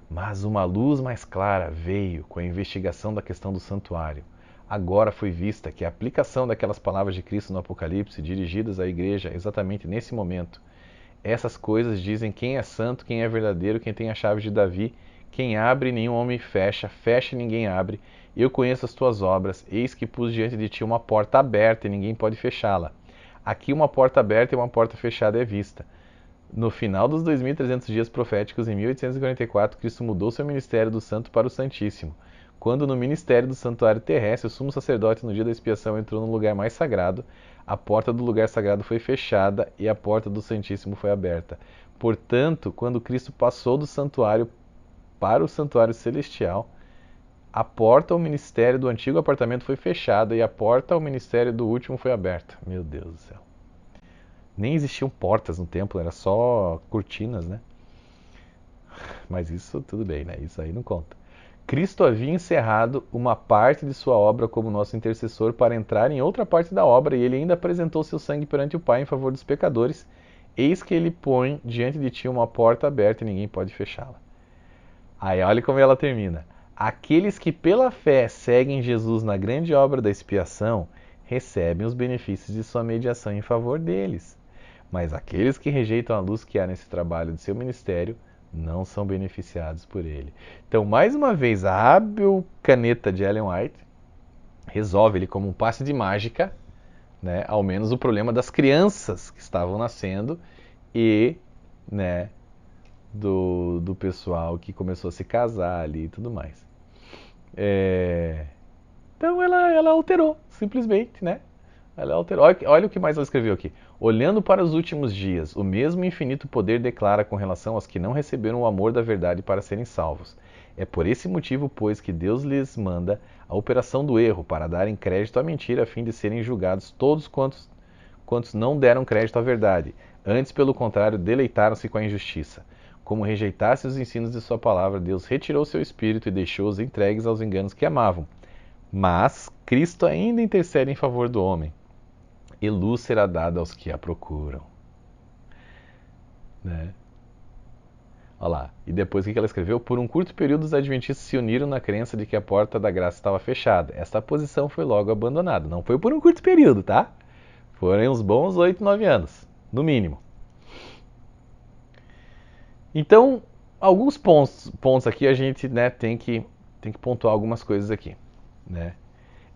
Mas uma luz mais clara veio com a investigação da questão do santuário. Agora foi vista que a aplicação daquelas palavras de Cristo no Apocalipse, dirigidas à igreja exatamente nesse momento, essas coisas dizem quem é santo, quem é verdadeiro, quem tem a chave de Davi, quem abre, nenhum homem fecha, fecha e ninguém abre. Eu conheço as tuas obras, eis que pus diante de ti uma porta aberta e ninguém pode fechá-la. Aqui uma porta aberta e uma porta fechada é vista. No final dos 2.300 dias proféticos, em 1844, Cristo mudou seu ministério do santo para o santíssimo. Quando no ministério do santuário terrestre, o sumo sacerdote no dia da expiação entrou no lugar mais sagrado, a porta do lugar sagrado foi fechada e a porta do santíssimo foi aberta. Portanto, quando Cristo passou do santuário para o santuário celestial, a porta ao ministério do antigo apartamento foi fechada e a porta ao ministério do último foi aberta. Meu Deus do céu. Nem existiam portas no templo, era só cortinas, né? Mas isso tudo bem, né? Isso aí não conta. Cristo havia encerrado uma parte de sua obra como nosso intercessor para entrar em outra parte da obra, e ele ainda apresentou seu sangue perante o Pai em favor dos pecadores. Eis que ele põe diante de ti uma porta aberta e ninguém pode fechá-la. Aí olha como ela termina. Aqueles que pela fé seguem Jesus na grande obra da expiação recebem os benefícios de sua mediação em favor deles. Mas aqueles que rejeitam a luz que há nesse trabalho de seu ministério não são beneficiados por ele. Então, mais uma vez, a hábil caneta de Ellen White resolve ele como um passe de mágica, né, ao menos o problema das crianças que estavam nascendo e, né, do pessoal que começou a se casar ali e tudo mais. Então ela alterou, simplesmente, né? Ela alterou. Olha o que mais ela escreveu aqui. Olhando para os últimos dias, o mesmo infinito poder declara com relação aos que não receberam o amor da verdade para serem salvos. É por esse motivo, pois, que Deus lhes manda a operação do erro, para darem crédito à mentira, a fim de serem julgados todos quantos não deram crédito à verdade. Antes, pelo contrário, deleitaram-se com a injustiça. Como rejeitassem os ensinos de sua palavra, Deus retirou seu espírito e deixou-os entregues aos enganos que amavam. Mas Cristo ainda intercede em favor do homem, e luz será dada aos que a procuram. Né? Olha lá. E depois o que ela escreveu? Por um curto período os adventistas se uniram na crença de que a porta da graça estava fechada. Esta posição foi logo abandonada. Não foi por um curto período, tá? Foram uns bons 8, 9 anos, no mínimo. Então, alguns pontos aqui a gente, né, tem que pontuar algumas coisas aqui. Né?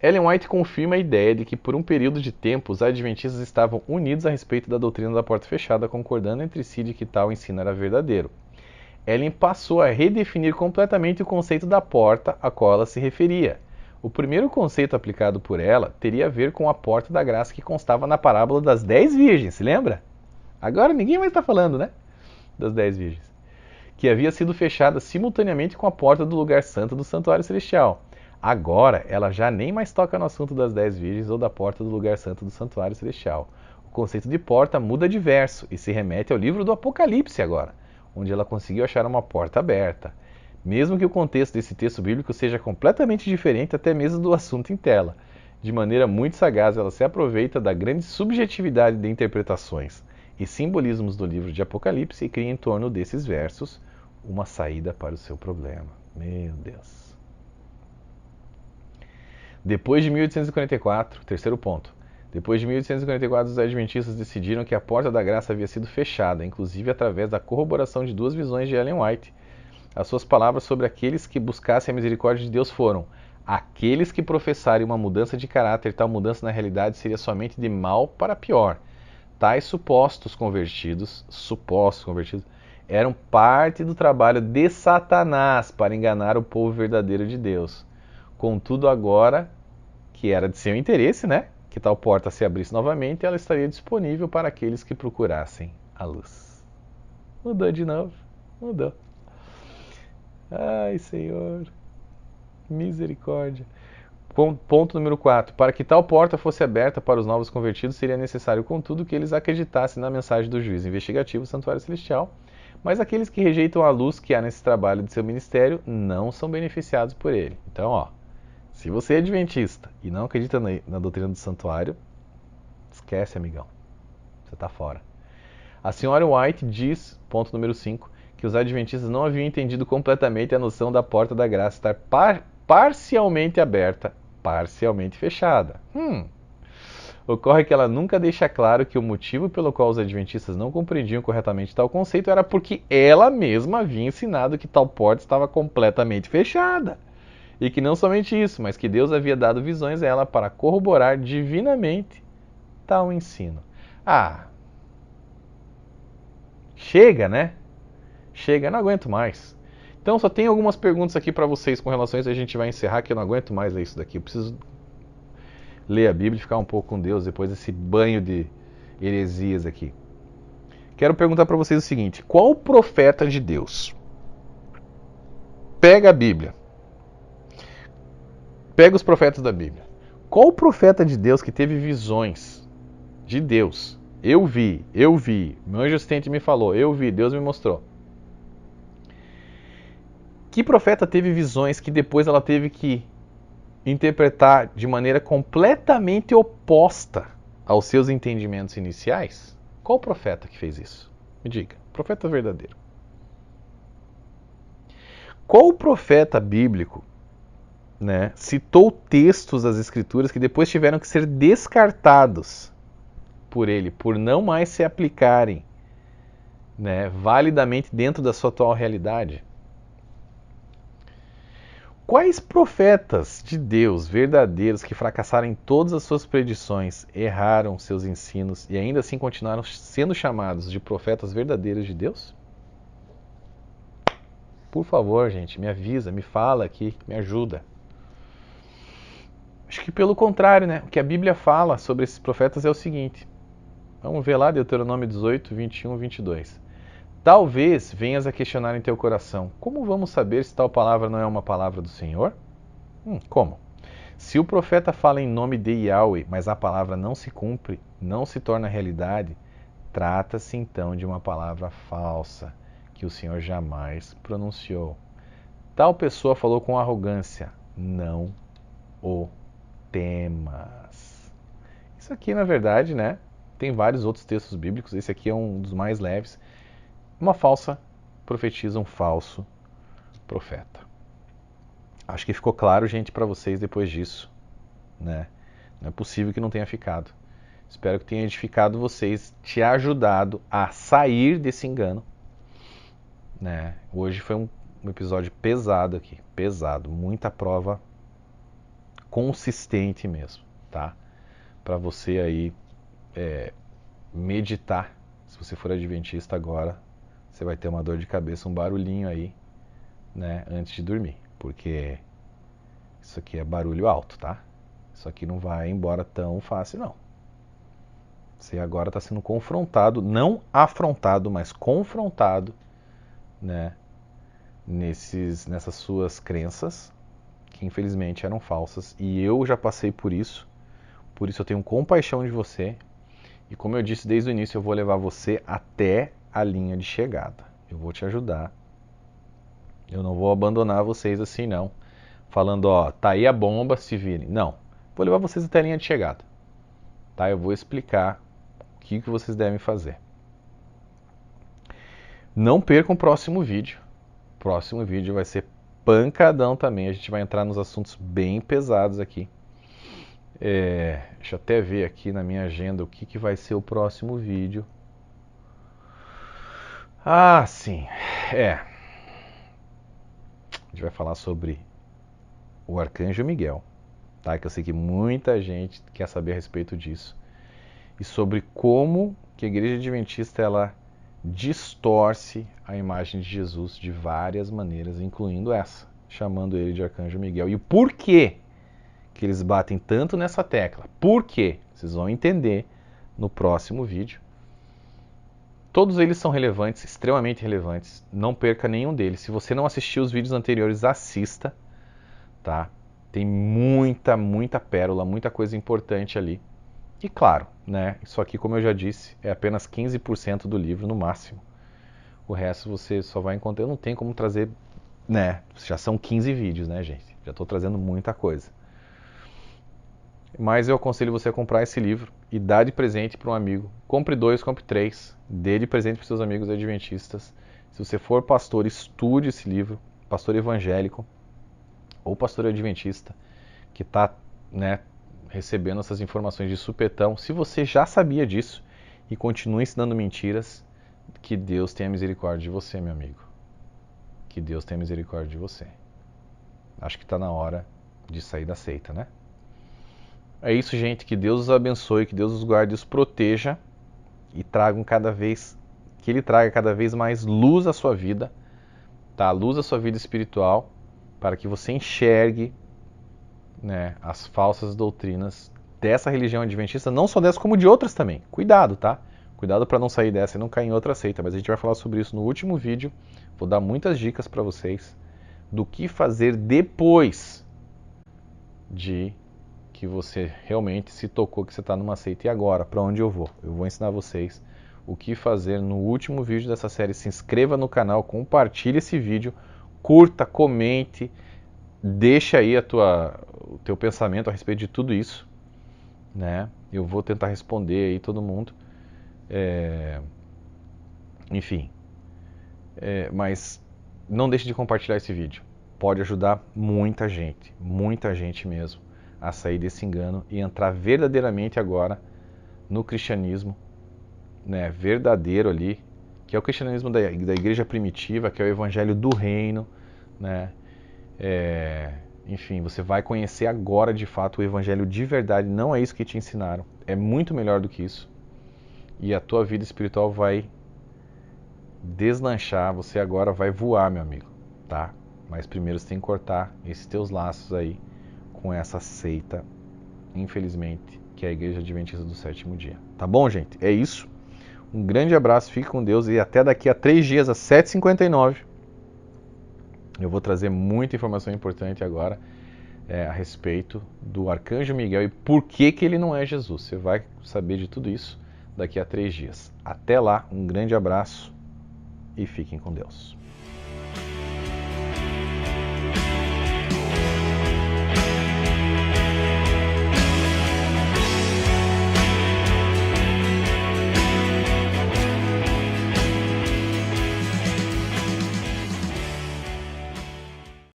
Ellen White confirma a ideia de que por um período de tempo os adventistas estavam unidos a respeito da doutrina da porta fechada, concordando entre si de que tal ensino era verdadeiro. Ellen passou a redefinir completamente o conceito da porta a qual ela se referia. O primeiro conceito aplicado por ela teria a ver com a porta da graça que constava na parábola das 10 virgens, se lembra? Agora ninguém mais está falando, né? Das 10 virgens. Que havia sido fechada simultaneamente com a porta do lugar santo do santuário celestial. Agora, ela já nem mais toca no assunto das 10 virgens ou da porta do lugar santo do santuário celestial. O conceito de porta muda de verso e se remete ao livro do Apocalipse agora, onde ela conseguiu achar uma porta aberta. Mesmo que o contexto desse texto bíblico seja completamente diferente até mesmo do assunto em tela. De maneira muito sagaz, ela se aproveita da grande subjetividade de interpretações e simbolismos do livro de Apocalipse e cria em torno desses versos uma saída para o seu problema. Meu Deus. Depois de 1844, terceiro ponto. Depois de 1844, os adventistas decidiram que a porta da graça havia sido fechada, inclusive através da corroboração de duas visões de Ellen White. As suas palavras sobre aqueles que buscassem a misericórdia de Deus foram: aqueles que professarem uma mudança de caráter, tal mudança na realidade seria somente de mal para pior. Tais supostos convertidos, eram parte do trabalho de Satanás para enganar o povo verdadeiro de Deus. Contudo, agora que era de seu interesse, né, que tal porta se abrisse novamente, ela estaria disponível para aqueles que procurassem a luz. Mudou de novo, mudou. Ai, Senhor, misericórdia. Ponto número 4. Para que tal porta fosse aberta para os novos convertidos, seria necessário, contudo, que eles acreditassem na mensagem do juiz investigativo do Santuário Celestial, mas aqueles que rejeitam a luz que há nesse trabalho de seu ministério não são beneficiados por ele. Então, ó, se você é adventista e não acredita na doutrina do santuário, esquece, amigão. Você está fora. A senhora White diz, ponto número 5, que os adventistas não haviam entendido completamente a noção da porta da graça estar parcialmente aberta, parcialmente fechada. Ocorre que ela nunca deixa claro que o motivo pelo qual os adventistas não compreendiam corretamente tal conceito era porque ela mesma havia ensinado que tal porta estava completamente fechada. E que não somente isso, mas que Deus havia dado visões a ela para corroborar divinamente tal ensino. Chega, né? Chega, não aguento mais. Então só tem algumas perguntas aqui para vocês com relação a isso, a gente vai encerrar, que eu não aguento mais ler isso daqui. Eu preciso ler a Bíblia e ficar um pouco com Deus depois desse banho de heresias aqui. Quero perguntar para vocês o seguinte: qual profeta de Deus? Pega a Bíblia. Pega os profetas da Bíblia. Qual profeta de Deus que teve visões de Deus? Eu vi, meu anjo assistente me falou, eu vi, Deus me mostrou. Que profeta teve visões que depois ela teve que interpretar de maneira completamente oposta aos seus entendimentos iniciais? Qual profeta que fez isso? Me diga, profeta verdadeiro. Qual profeta bíblico, né, citou textos das Escrituras que depois tiveram que ser descartados por ele, por não mais se aplicarem, né, validamente dentro da sua atual realidade? Quais profetas de Deus verdadeiros que fracassaram em todas as suas predições, erraram seus ensinos e ainda assim continuaram sendo chamados de profetas verdadeiros de Deus? Por favor, gente, me avisa, me fala aqui, me ajuda. que pelo contrário, né? O que a Bíblia fala sobre esses profetas é o seguinte. Vamos ver lá, Deuteronômio 18, 21, 22. Talvez venhas a questionar em teu coração, como vamos saber se tal palavra não é uma palavra do Senhor? Como? Se o profeta fala em nome de Yahweh, mas a palavra não se cumpre, não se torna realidade, trata-se então de uma palavra falsa, que o Senhor jamais pronunciou. Tal pessoa falou com arrogância, não o temas. Isso aqui, na verdade, né? Tem vários outros textos bíblicos, esse aqui é um dos mais leves. Uma falsa profetiza um falso profeta. Acho que ficou claro, gente, para vocês depois disso, né? Não é possível que não tenha ficado. Espero que tenha edificado vocês, te ajudado a sair desse engano, né? Hoje foi um episódio pesado aqui, pesado, muita prova consistente mesmo, tá? Para você aí meditar. Se você for adventista agora, você vai ter uma dor de cabeça, um barulhinho aí, né, antes de dormir, porque isso aqui é barulho alto, tá? Isso aqui não vai embora tão fácil, não. Você agora está sendo confrontado, não afrontado, mas confrontado, né, nessas suas crenças, que infelizmente eram falsas, e eu já passei por isso eu tenho compaixão de você, e como eu disse desde o início, eu vou levar você até a linha de chegada. Eu vou te ajudar. Eu não vou abandonar vocês assim, não. Falando, ó, tá aí a bomba, se virem. Não. Vou levar vocês até a linha de chegada. Tá? Eu vou explicar o que vocês devem fazer. Não percam o próximo vídeo. O próximo vídeo vai ser pancadão também. A gente vai entrar nos assuntos bem pesados aqui. Deixa eu até ver aqui na minha agenda o que vai ser o próximo vídeo. Ah, sim. A gente vai falar sobre o Arcanjo Miguel, tá? Que eu sei que muita gente quer saber a respeito disso. E sobre como que a Igreja Adventista ela distorce a imagem de Jesus de várias maneiras, incluindo essa, chamando ele de Arcanjo Miguel. E o porquê que eles batem tanto nessa tecla. Por quê? Vocês vão entender no próximo vídeo. Todos eles são relevantes, extremamente relevantes. Não perca nenhum deles. Se você não assistiu os vídeos anteriores, assista, tá? Tem muita pérola, muita coisa importante ali. E claro, né? Isso aqui, como eu já disse, é apenas 15% do livro no máximo. O resto você só vai encontrar. Não tem como trazer, né? Já são 15 vídeos, né, gente? Já estou trazendo muita coisa. Mas eu aconselho você a comprar esse livro e dar de presente para um amigo. Compre 2, compre 3. Dê de presente para seus amigos adventistas. Se você for pastor, estude esse livro. Pastor evangélico ou pastor adventista que está, né, recebendo essas informações de supetão. Se você já sabia disso e continua ensinando mentiras, que Deus tenha misericórdia de você, meu amigo. Que Deus tenha misericórdia de você. Acho que está na hora de sair da seita, né? É isso, gente. Que Deus os abençoe, que Deus os guarde e os proteja e que Ele traga cada vez mais luz à sua vida, tá? Luz à sua vida espiritual, para que você enxergue, né, as falsas doutrinas dessa religião adventista, não só dessa, como de outras também. Cuidado, tá? Cuidado para não sair dessa e não cair em outra seita, mas a gente vai falar sobre isso no último vídeo. Vou dar muitas dicas para vocês do que fazer depois de que você realmente se tocou que você está numa seita. E agora, para onde eu vou? Eu vou ensinar vocês o que fazer no último vídeo dessa série. Se inscreva no canal, compartilhe esse vídeo, curta, comente, deixa aí o teu pensamento a respeito de tudo isso, né? Eu vou tentar responder aí todo mundo. Enfim, mas não deixe de compartilhar esse vídeo. Pode ajudar muita gente mesmo, a sair desse engano e entrar verdadeiramente agora no cristianismo, né, verdadeiro ali, que é o cristianismo da igreja primitiva, que é o evangelho do reino, né? Enfim, você vai conhecer agora de fato o evangelho de verdade. Não é isso que te ensinaram, é muito melhor do que isso. E a tua vida espiritual vai deslanchar, você agora vai voar, meu amigo, tá? Mas primeiro você tem que cortar esses teus laços aí com essa seita infelizmente, que é a Igreja Adventista do Sétimo Dia. Tá bom, gente? É isso. Um grande abraço, fique com Deus e até daqui a 3 dias, às 7h59. Eu vou trazer muita informação importante agora a respeito do Arcanjo Miguel e por que ele não é Jesus. Você vai saber de tudo isso daqui a 3 dias. Até lá, um grande abraço e fiquem com Deus.